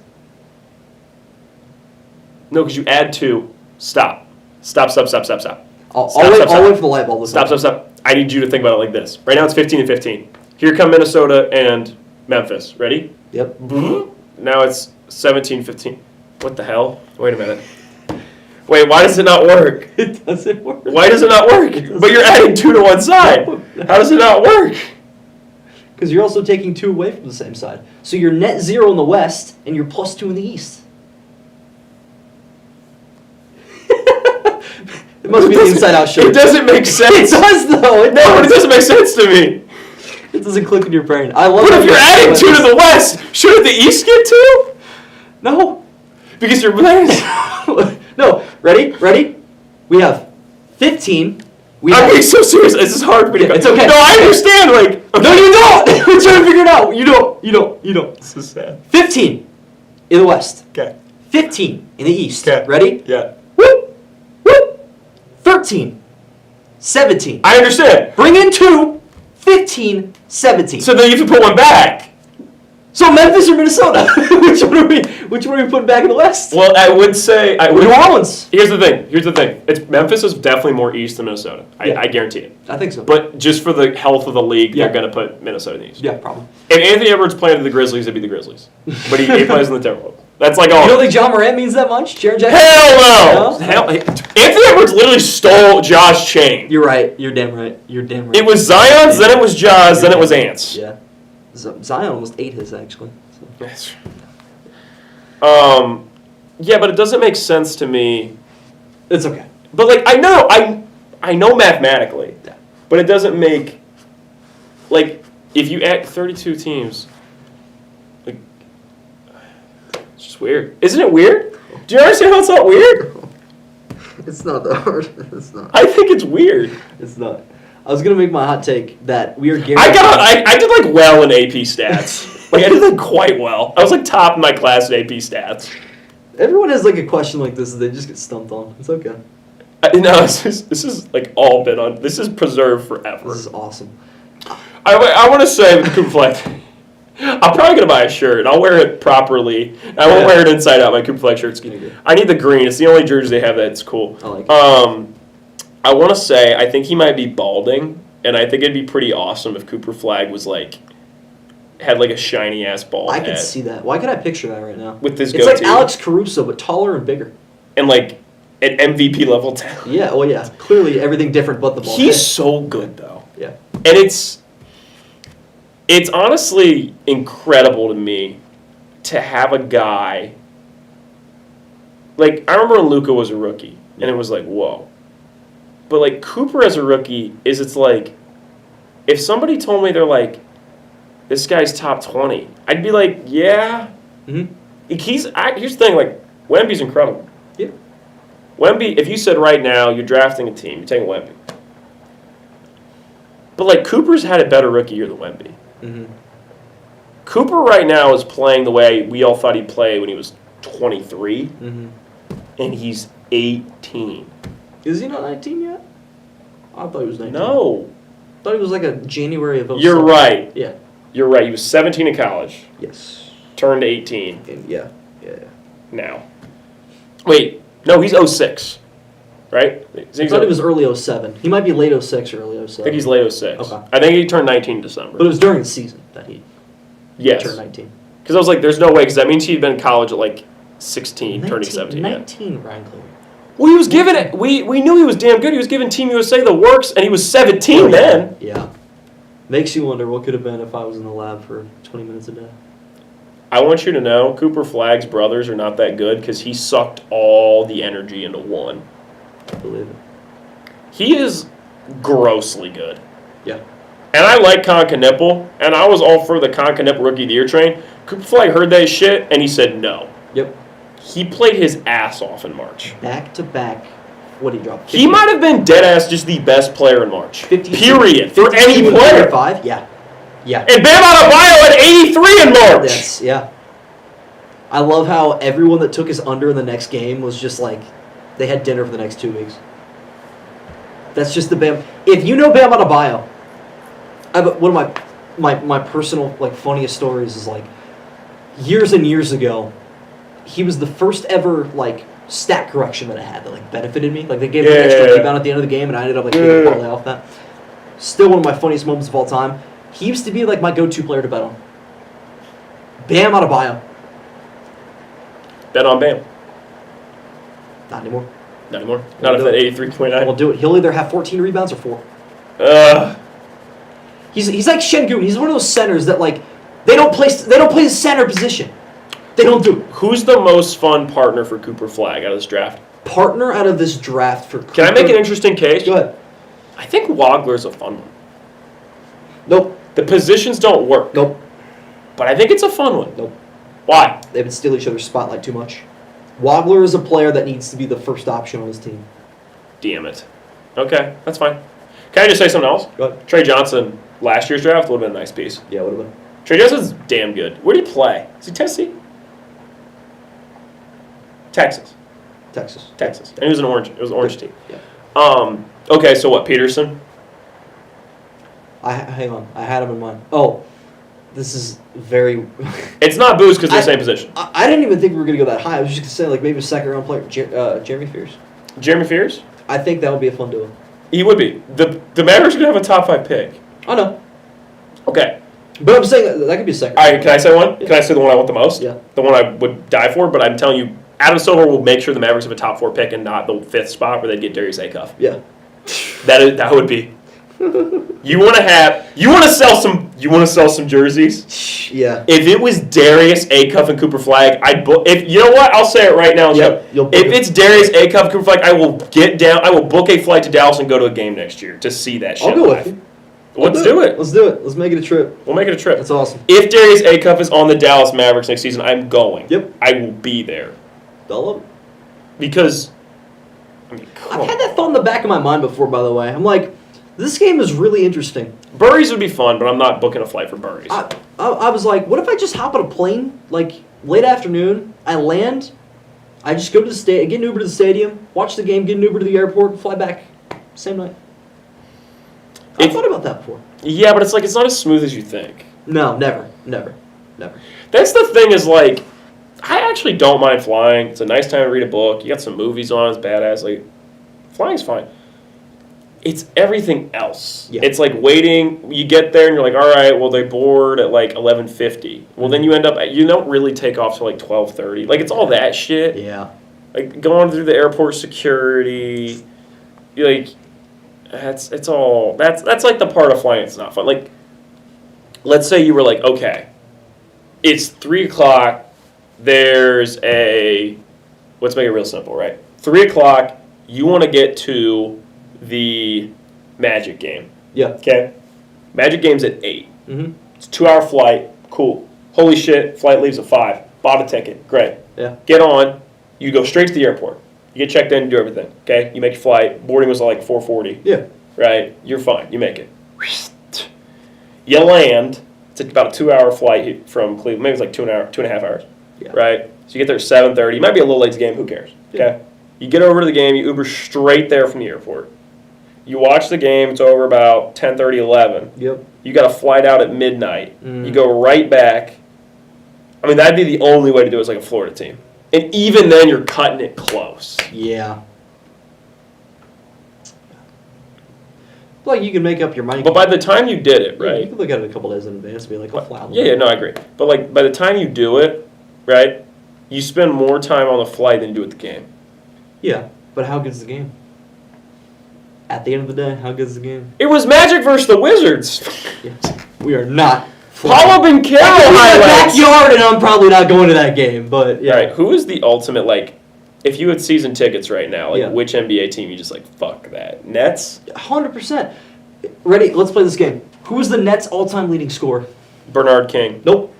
No, because you add 2. Stop. Stop. I'll Stop, wait for the light bulb to Stop. I need you to think about it like this. Right now it's 15 and 15. Here come Minnesota and Memphis. Ready? Yep. Now it's 17-15. What the hell? Wait a minute. Wait, why does it not work? It doesn't work. Why does it not work? But you're adding 2 to one side. How does it not work? Because you're also taking 2 away from the same side. So you're net 0 in the west, and you're plus 2 in the east. It must be the inside out shirt. It doesn't make It sense. does, though. No, but it doesn't make sense to me. It doesn't click in your brain. I love But if you're adding 2 to the west, shouldn't the east get 2? No. Because you're playing. No. Ready? We have 15. We I'm have... being so serious. This is hard for me to. Yeah, it's okay. No, I understand. Like, No, you don't! We're trying to figure it out. You don't. This is sad. 15 in the west. Okay. 15 in the east. Okay. Ready? Yeah. Whoop! Whoop! 13. 17. I understand. Bring in 2. 15. 17. So then you have to put one back. So Memphis or Minnesota? Which one are we putting back in the west? Well, I would say New Orleans. Here's the thing. It's Memphis is definitely more east than Minnesota. Yeah. I guarantee it. I think so. But just for the health of the league, Yeah. they're going to put Minnesota in the east. yeah, probably. If Anthony Edwards played in the Grizzlies, it'd be the Grizzlies. But he plays in the Timberwolves. That's like all. You don't think John Morant means that much? Jaren Jackson? Hell no! No? Hell, Anthony Edwards literally stole Josh Chain. You're right. You're damn right. It was Zion's, then it was Jaws, then it was Ants. Yeah. Zion almost ate his, actually. So. That's yeah, but it doesn't make sense to me. It's okay. But like I know mathematically, Yeah. but it doesn't make like if you add 32 teams, like it's just weird. Isn't it weird? Do you understand how it's not weird? It's not that hard. It's not. I think it's weird. It's not. I was gonna make my hot take that we are guaranteed. I did like well in AP stats. Like I did like quite well. I was like top in my class in AP stats. Everyone has like a question like this, and they just get stumped on. It's okay. No, this is like all been on. This is preserved forever. This is awesome. I want to say with the Cooper Flag, I'm probably gonna buy a shirt. I'll wear it properly. I won't wear it inside out. My Cooper Flag shirt's good. I need the green. It's the only jersey they have that's cool. I like it. I want to say I think he might be balding, and I think it'd be pretty awesome if Cooper Flag was like had like a shiny ass bald I head can see that. Why can I picture that right now? with this It's goatee like Alex Caruso, but taller and bigger. and like an MVP level talent. Yeah. Oh yeah. Clearly everything different but the ball. He's so good though. Yeah. And it's honestly incredible to me to have a guy like I remember when Luka was a rookie and it was like whoa, but like Cooper as a rookie it's like if somebody told me they're like, this guy's top 20, I'd be like, yeah. Mm-hmm. Here's the thing, like, Wemby's incredible. Yeah. Wemby, if you said right now you're drafting a team, you're taking Wemby. But, like, Cooper's had a better rookie year than Wemby. Mm-hmm. Cooper right now is playing the way we all thought he'd play when he was 23, Mm-hmm. and he's 18. Is he not 19 yet? I thought he was 19. No. I thought he was like a January of 07. You're right. Yeah. You're right. He was 17 in college, Yes. turned 18 And yeah. now. Wait, no, he's 06, right? I thought he was early 07. He might be late 06 or early 07. I think he's late 06. Okay. I think he turned 19 in December. But it was during the season that he yes. turned 19. Because I was like, there's no way, because that means he'd been in college at like 16, turning 17. 19, Ryan Cleveland. Well, he was given it. We knew he was damn good. He was giving Team USA the works, and he was 17 then. Yeah. Makes you wonder what could have been if I was in the lab for 20 minutes a day. I want you to know, Cooper Flagg's brothers are not that good because he sucked all the energy into one. I believe it. He is grossly good. Yeah. And I like Conca Nipple, and I was all for the Conca Nipple Rookie of the Year train. Cooper Flagg heard that shit, and he said no. Yep. He played his ass off in March. Back to back. What did he drop? He might have been dead ass just the best player in March. 50, Period. For 52 any and player. 35? Yeah. Yeah. And Bam Adebayo at 83 in March. Yes, yeah. I love how everyone that took his under in the next game was just like, they had dinner for the next 2 weeks. That's just the Bam. If you know Bam Adebayo, one of my personal like funniest stories is like, years and years ago, he was the first ever like stat correction that I had that like benefited me. Like they gave me an extra rebound at the end of the game, and I ended up like taking a parlay off that. Still one of my funniest moments of all time. He used to be like my go-to player to bet on. Bam Adebayo. Bet on Bam. Not anymore. Not anymore. Not if do at it. 83.9. We'll do it. He'll either have 14 rebounds or 4. Ugh. He's like Şengün. He's one of those centers that like they don't play the center position. They don't do it. Who's the most fun partner for Cooper Flagg out of this draft? Partner out of this draft for Cooper. Can I make an interesting case? Go ahead. I think Wagler's a fun one. Nope. The positions don't work. Nope. But I think it's a fun one. Nope. Why? They've been stealing each other's spotlight too much. Wagler is a player that needs to be the first option on his team. Damn it. Okay, that's fine. Can I just say something else? Go ahead. Trey Johnson, last year's draft, would have been a nice piece. Yeah, would have been. Trey Johnson's damn good. Where did he play? Is he Tennessee? Texas. Texas. And he was an orange. It was an orange team. Yeah. Okay, so what, Peterson? Hang on. I had him in mind. Oh, this is very. It's not Booz because they're the same position. I didn't even think we were gonna go that high. I was just gonna say like maybe a second round player, Jeremy Fears. Jeremy Fears? I think that would be a fun duo. He would be. The Mavericks are going to have a top 5 pick. I know, Okay. but I'm saying that could be a second. All right, can I say one? Yeah. Can I say the one I want the most? Yeah. The one I would die for, but I'm telling you, Adam Silver will make sure the Mavericks have a top 4 pick and not the 5th spot where they get Darius Acuff. Yeah. That would be. You want to sell some jerseys? Yeah. If it was Darius Acuff and Cooper Flagg, I'd book. If you know what, I'll say it right now. Yep, you'll book if it. it's Darius Acuff, Cooper Flagg, I will get down. I will book a flight to Dallas and go to a game next year to see that shit. I'll go live. with you. Let's do it. Let's do it. Let's make it a trip. We'll make it a trip. That's awesome. If Darius Acuff is on the Dallas Mavericks next season, I'm going. Yep. I will be there I love it. because. I mean, come I've had on. that thought in the back of my mind before, by the way. I'm like, this game is really interesting. Burries would be fun, but I'm not booking a flight for Burries. I was like, what if I just hop on a plane, like, late afternoon, I land, I just go to the stadium, get an Uber to the stadium, watch the game, get an Uber to the airport, fly back, same night. I've If- thought about that before. Yeah, but it's like it's not as smooth as you think. No, never. That's the thing is like, I actually don't mind flying. It's a nice time to read a book. You got some movies on. It's badass. Like, flying's fine. It's everything else. Yeah. It's like waiting. You get there and you're like, all right, well they board at like 11:50. Well then you end up you don't really take off till like 12:30. Like it's all that shit. Yeah. Like going through the airport security. You like, that's like the part of flying that's not fun. Like, let's say you were like, okay, it's 3:00. There's let's make it real simple, right? 3:00. You want to get to the Magic game. Yeah. Okay. Magic game's at 8. Mm-hmm. It's a 2-hour flight. Cool. Holy shit, flight leaves at 5. Bought a ticket. Great. Yeah. Get on. You go straight to the airport. You get checked in, do everything. Okay? You make your flight. Boarding was like 4:40. Yeah. Right? You're fine. You make it. You land. It's about a 2-hour flight from Cleveland. Maybe it's like 2.5 hours. Yeah. Right? So you get there at 7:30. You might be a little late to the game. Who cares? Okay? You get over to the game. You Uber straight there from the airport. You watch the game. It's over about 10:30, 11. Yep. You got a flight out at midnight. Mm. You go right back. I mean, that'd be the only way to do it as like a Florida team. And even then, you're cutting it close. Yeah. Like you can make up your mind. But by the time you did it, You right? can look at it a couple days in advance and be like, I'll fly out. Yeah, no, I agree. But like by the time you do it, right? You spend more time on the flight than you do at the game. Yeah, but how good's the game? At the end of the day, how good's the game? It was Magic versus the Wizards. Yeah. We are not. Paolo Bencaro in the highlights. backyard, and I'm probably not going to that game. But yeah, All right, who is the ultimate like? If you had season tickets right now, like Yeah. which NBA team you just like fuck that? Nets, 100%. Ready? Let's play this game. Who is the Nets' all-time leading scorer? Bernard King, Nope.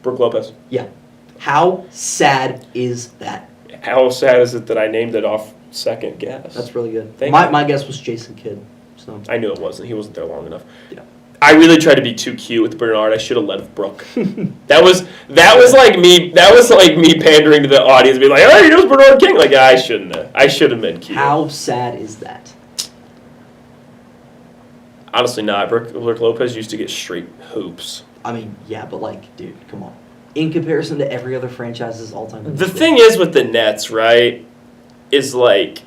Brook Lopez. Yeah. How sad is that? How sad is it that I named it off second guess? That's really good. Thank My, you. my guess was Jason Kidd. So I knew it wasn't. He wasn't there long enough. Yeah. I really tried to be too cute with Bernard. I should have led with Brooke. that was like me. That was like me pandering to the audience, being like, "Hey, it was Bernard King." Like I shouldn't have. I should have been cute. how sad is that? Honestly, not. Brook Lopez used to get straight hoops. I mean, yeah, but like, dude, come on. In comparison to every other franchise's all-time. The thing is with the Nets, right? Is like.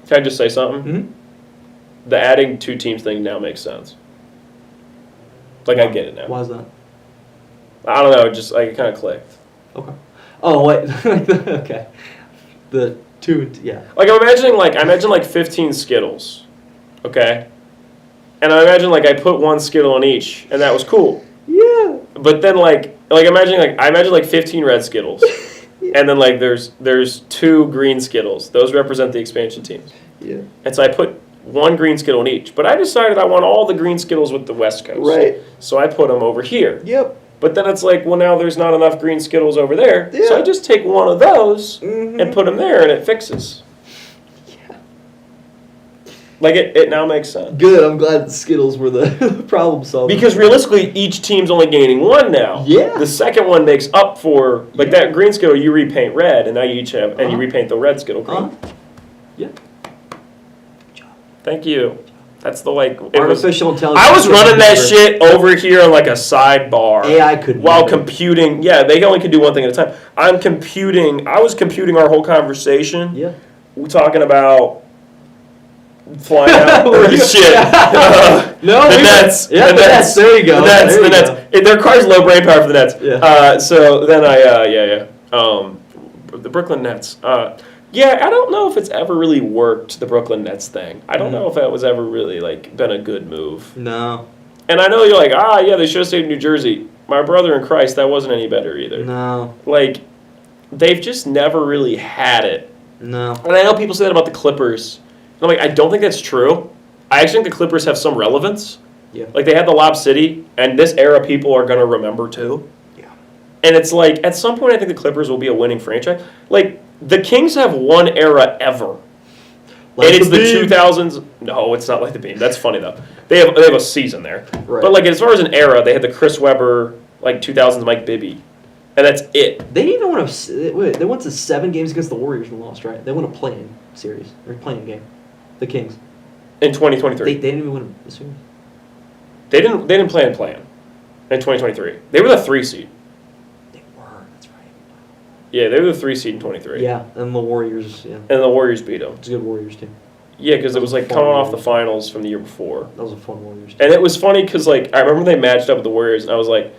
Can I just say something? Mhm. The adding two teams thing now makes sense. Like I get it now. Why is that? I don't know. It just like it kind of clicked. Okay. Oh wait. Okay. The two. Yeah. Like I imagine like 15 Skittles, okay, and I imagine like I put one Skittle in each, and that was cool. Yeah. But then I imagine like 15 red Skittles, and then like there's 2 green Skittles. Those represent the expansion teams, Yeah. and so I put one green Skittle in each. But I decided I want all the green Skittles with the West Coast, Right. So I put them over here. Yep. But then it's like, well, now there's not enough green Skittles over there, so Yeah. I just take one of those Mhm. and put them there, and it fixes. Yeah. Like it now makes sense. Good. I'm glad the Skittles were the problem solver. Because realistically, each team's only gaining one now. Yeah. The second one makes up for Yeah. that green Skittle you repaint red, and now you each have and you Uh-huh. repaint the red Skittle green. Yeah. Thank you. That's the it was. Artificial intelligence. I was could running that never- shit over here on like a sidebar. AI could while never. computing. Yeah, they only could do one thing at a time. I was computing our whole conversation. Yeah. We're talking about flying out. Shit. No, the we- Nets. Yeah, the Nets. There you go. The Nets. There The you Nets. go. Their car's low brain power for the Nets. Yeah. So then the Brooklyn Nets. Yeah, I don't know if it's ever really worked, the Brooklyn Nets thing. I don't know if that was ever really been a good move. No. And I know you're like, yeah, they should have stayed in New Jersey. My brother in Christ, that wasn't any better either. No. They've just never really had it. No. And I know people say that about the Clippers. And I'm like, I don't think that's true. I actually think the Clippers have some relevance. Yeah. They had the Lob City, and this era people are going to remember too. Yeah. And it's at some point I think the Clippers will be a winning franchise. The Kings have one era ever. Like and it's the Beam. 2000s. No, it's not like the Beam. That's funny though. They have a season there. Right. But as far as an era, they had the Chris Webber 2000s Mike Bibby. And that's it. They didn't even want to. Wait, they went to 7 games against the Warriors and lost, right? They won a play-in series or play-in game. The Kings. In 2023. They didn't even win a series. They didn't play in 2023. They were the 3 seed. They were. That's right. Yeah, they were the 3 seed in 23. Yeah, and the Warriors. Yeah, And the Warriors beat them. it's a good Warriors team. Yeah, because it was Fun coming off the Warriors. finals from the year before. That was a fun Warriors team. And it was funny because I remember they matched up with the Warriors, and I was like,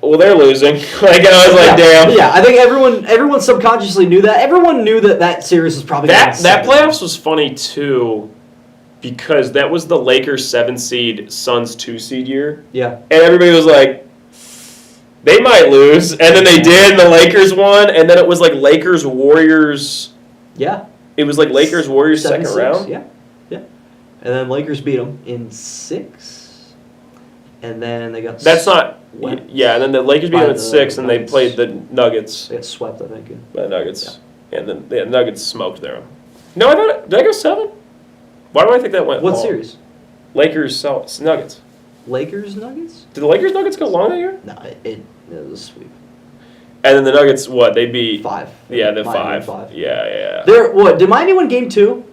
well, they're losing. And I was like, damn. Yeah, I think everyone subconsciously knew that. Everyone knew that series was probably gonna That be 7. playoffs was funny too, because that was the Lakers 7 seed, Suns 2 seed year, Yeah. and everybody was like, They might lose, and then they did, and the Lakers won, and then it was like Lakers-Warriors. Yeah. It was like Lakers-Warriors second 7-6, round? Yeah. Yeah. And then Lakers beat them in 6. And then they got That's not... What? Yeah, and then the Lakers beat By them at the 6, and they Nuggets. played the Nuggets. They got swept, I think. By the Nuggets. And then the Nuggets smoked them. No, I thought... Did I go 7? Why do I think that went What long? series? Lakers, Nuggets. Lakers Nuggets? Did the Lakers Nuggets go long that year? No, it was a sweep. And then the Nuggets, what? They beat... 5. Yeah, the Miami 5. Yeah. There. What? Did Miami win Game 2?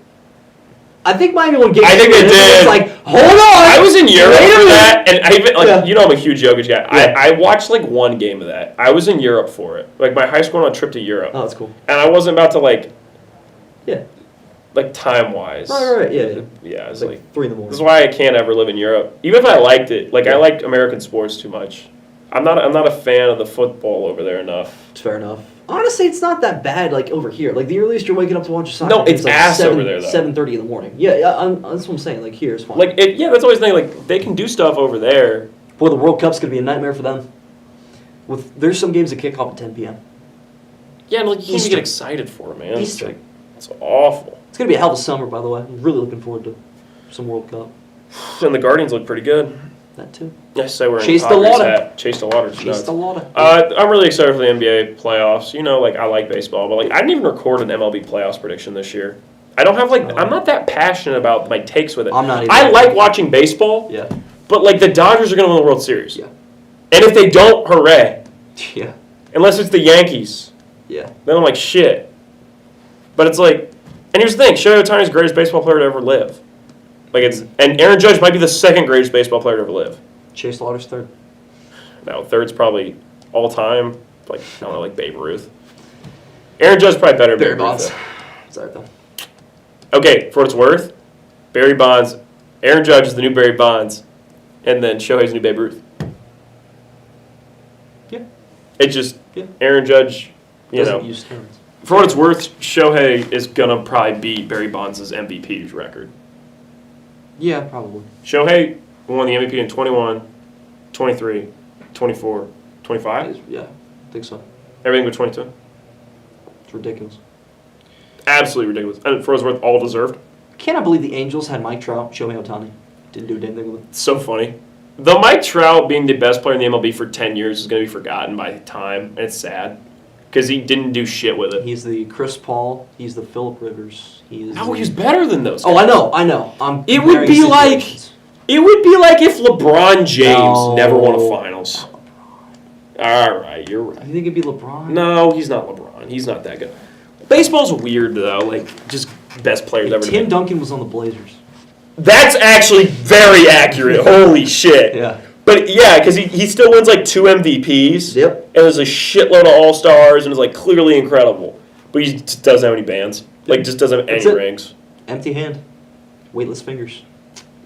I think Miami won Game 2. I think they and did. It's like, hold on. I was in Europe Wait a for minute. that, and I even, like, Yeah. you know I'm a huge Jokic guy. Yeah. I watched, like, one game of that. I was in Europe for it. Like, my high school went on a trip to Europe. Oh, that's cool. And I wasn't about to, like, Yeah. time-wise. Right. Yeah. Yeah, it's It's like... like 3 in the This morning. is why I can't ever live in Europe. Even if I liked it. Like, I liked American sports too much. I'm not a fan of the football over there enough. It's fair enough. Honestly, it's not that bad. Like over here, like the earliest you're waking up to watch a soccer. No, game it's is, like ass over there, though. 7:30 in the morning. Yeah, that's what I'm saying. Like here, it's fine. Like, that's always the thing. Like, they can do stuff over there. boy, the World Cup's gonna be a nightmare for them. There's some games that kick off at 10 p.m. Yeah, and, like, you can't even Easter. get excited for it, man. Easter. It's, like, it's awful. It's gonna be a hell of a summer, by the way. I'm really looking forward to some World Cup. And the Guardians look pretty good. That too. I say we're Chase in the Padres water. hat. Chase the water. Chase the water. I'm really excited for the NBA playoffs. You know, like, I like baseball, but, like, I didn't even record an MLB playoffs prediction this year. I don't have, like, I'm not that passionate about my takes with it. I'm not either. I like watching baseball, Yeah. but, like, the Dodgers are going to win the World Series. Yeah. And if they don't, hooray. Yeah. Unless it's the Yankees. Yeah. Then I'm like, shit. But it's like, and here's the thing, Shohei Ohtani's the greatest baseball player to ever live. Like, and Aaron Judge might be the second greatest baseball player to ever live. Chase the water's third. Now, third's probably all time, like, I don't know, like Babe Ruth. Aaron Judge's probably better than Barry Babe Bonds. Ruth. Sorry, though. Okay, for what it's worth, Barry Bonds, Aaron Judge is the new Barry Bonds, and then Shohei's the new Babe Ruth. Yeah. It just, Yeah. Aaron Judge, you Doesn't know. use terms. For what it's worth, Shohei is going to probably beat Barry Bonds' MVP record. Yeah, probably. Shohei won the MVP in 21, 23, 24, 25. Yeah, I think so. Everything but 22. It's ridiculous. Absolutely ridiculous. And for what it's worth, all deserved. Cannot believe the Angels had Mike Trout, Shohei Ohtani. Didn't do a damn thing with it. It's so funny. The Mike Trout being the best player in the MLB for 10 years is going to be forgotten by time, and it's sad. Because he didn't do shit with it. He's the Chris Paul. He's the Philip Rivers. No, he's better than those Oh, guys. I know. I'm. It would comparing be like- situations. It would be like if LeBron James No. never won a finals. All right, you're right. You think it'd be LeBron? No, he's not LeBron. He's not that good. Baseball's weird, though. Like, just best players ever to Tim make. Duncan was on the Blazers. That's actually very accurate. Holy shit. Yeah. But yeah, because he still wins like 2 MVPs. Yep. And there's a shitload of All Stars and is like clearly incredible. But he just doesn't have any bands. Like, just doesn't have That's any it. rings. Empty hand. Weightless fingers.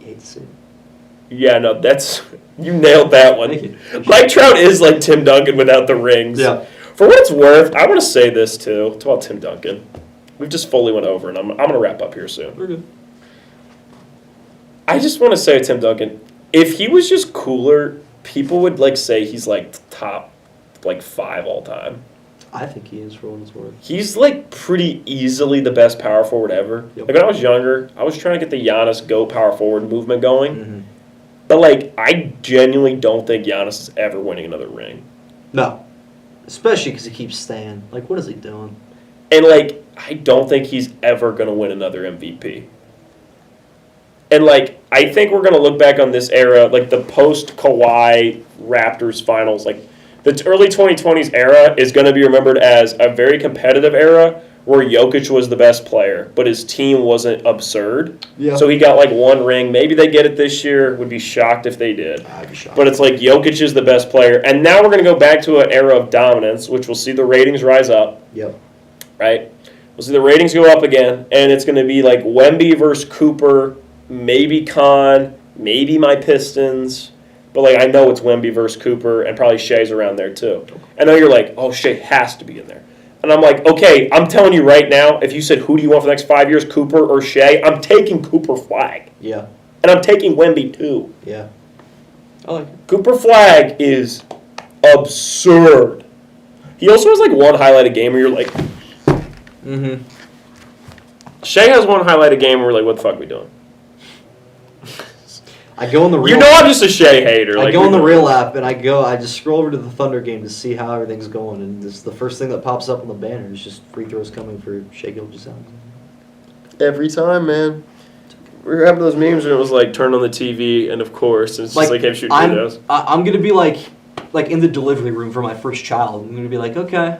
You hate to see it. Yeah, no, that's. You nailed that one. Thank you. Mike Trout is like Tim Duncan without the rings. Yeah. For what it's worth, I want to say this too. It's about Tim Duncan. We've just fully went over, and I'm going to wrap up here soon. We're good. I just want to say to Tim Duncan, if he was just cooler, people would like say he's like top like 5 all time. I think he is for what it's worth. He's like pretty easily the best power forward ever. Yep. Like when I was younger, I was trying to get the Giannis go power forward movement going. Mm-hmm. But like I genuinely don't think Giannis is ever winning another ring. No. Especially because he keeps staying. Like, what is he doing? And like I don't think he's ever going to win another MVP. And like I think we're going to look back on this era, like the post Kawhi Raptors finals, like the early 2020s era is going to be remembered as a very competitive era where Jokic was the best player, but his team wasn't absurd. Yeah. So he got like 1 ring. Maybe they get it this year. Would be shocked if they did. I'd be shocked. But it's like Jokic is the best player. And now we're going to go back to an era of dominance, which will see the ratings rise up, Yep. right? We'll see the ratings go up again, and it's going to be like Wemby versus Cooper, maybe Khan, maybe my Pistons. But like I know it's Wemby versus Cooper, and probably Shea's around there too. I know you're like, oh, Shea has to be in there. And I'm like, okay, I'm telling you right now, if you said who do you want for the next 5 years, Cooper or Shea, I'm taking Cooper Flag. Yeah. And I'm taking Wemby too. Yeah. I like it. Cooper Flag is absurd. He also has like one highlighted game where you're like, Mm-hmm. Shea has one highlighted game where we're like, what the fuck are we doing? I go on the real. You know I'm just a Shea hater. I Like, go on the real app and I just scroll over to the Thunder game to see how everything's going, and this the first thing that pops up on the banner is just free throws coming for Shea Gilgeous-Alexander. every time, man. We were having those memes and it was like turn on the TV and of course it's just like him shooting videos. I'm gonna be like in the delivery room for my first child. I'm gonna be like, okay,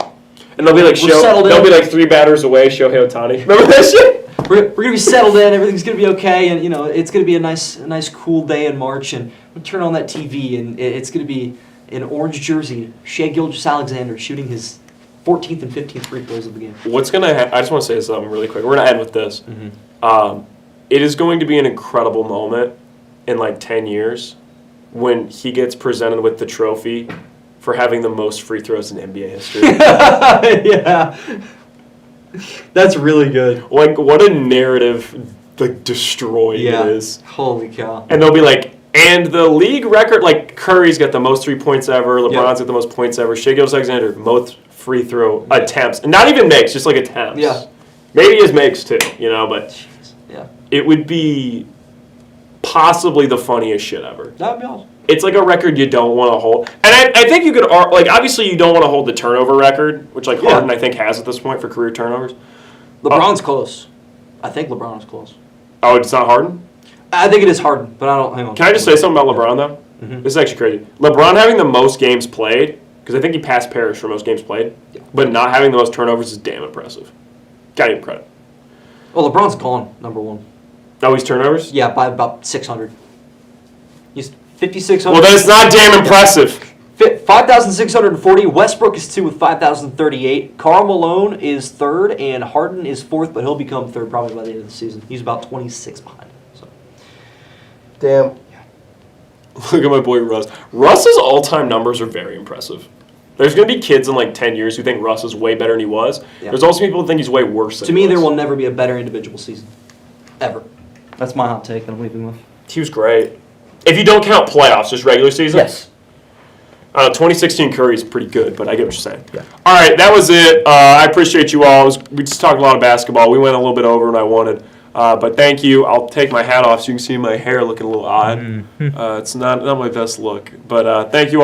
And they'll be like We're settled they'll in. be like 3 batters away, Shohei Ohtani. Remember that shit? we're gonna be settled in. Everything's gonna be okay, and it's gonna be a nice cool day in March, and we'll turn on that TV, and it's gonna be an orange jersey, Shea Gilgeous-Alexander shooting his 14th and 15th free throws of the game. What's gonna I just want to say something really quick. We're gonna end with this. Mm-hmm. It is going to be an incredible moment in like 10 years when he gets presented with the trophy for having the most free throws in NBA history. Yeah, that's really good. Like, what a narrative, like, destroyed Yeah, it is. holy cow. And they'll be like, and the league record, like, Curry's got the most 3 points ever, LeBron's got the most points ever, Shea Gilgeous-Alexander, most free throw attempts. And not even makes, just like attempts. Yeah. Maybe his makes too, but Yeah, it would be possibly the funniest shit ever. that would be awesome. It's like a record you don't want to hold. And I think you could, like, obviously you don't want to hold the turnover record, which, like, Yeah. Harden, I think, has at this point for career turnovers. LeBron's close. I think LeBron's close. Oh, it's not Harden? I think it is Harden, but I don't. Hang on. Can I just say something about LeBron, though? Mhm. This is actually crazy. LeBron having the most games played, because I think he passed Parrish for most games played, but not having the most turnovers is damn impressive. Gotta give him credit. Well, LeBron's gone number one. Oh, he's turnovers? Yeah, by about 600. He's 5,600. Well, then it's not damn impressive. 5,640. Westbrook is 2 with 5,038. Karl Malone is 3rd, and Harden is 4th, but he'll become 3rd probably by the end of the season. He's about 26 behind. So. Damn. Look at my boy Russ. Russ's all-time numbers are very impressive. There's going to be kids in like 10 years who think Russ is way better than he was. Yeah. There's also people who think he's way worse than To he me, was. there will never be a better individual season. Ever. That's my hot take that I'm leaving with. He was great. If you don't count playoffs, just regular season? Yes. 2016 Curry is pretty good, but I get what you're saying. Yeah. All right, that was it. I appreciate you all. We just talked a lot of basketball. We went a little bit over than I wanted. But thank you. I'll take my hat off so you can see my hair looking a little odd. It's not my best look. But thank you all.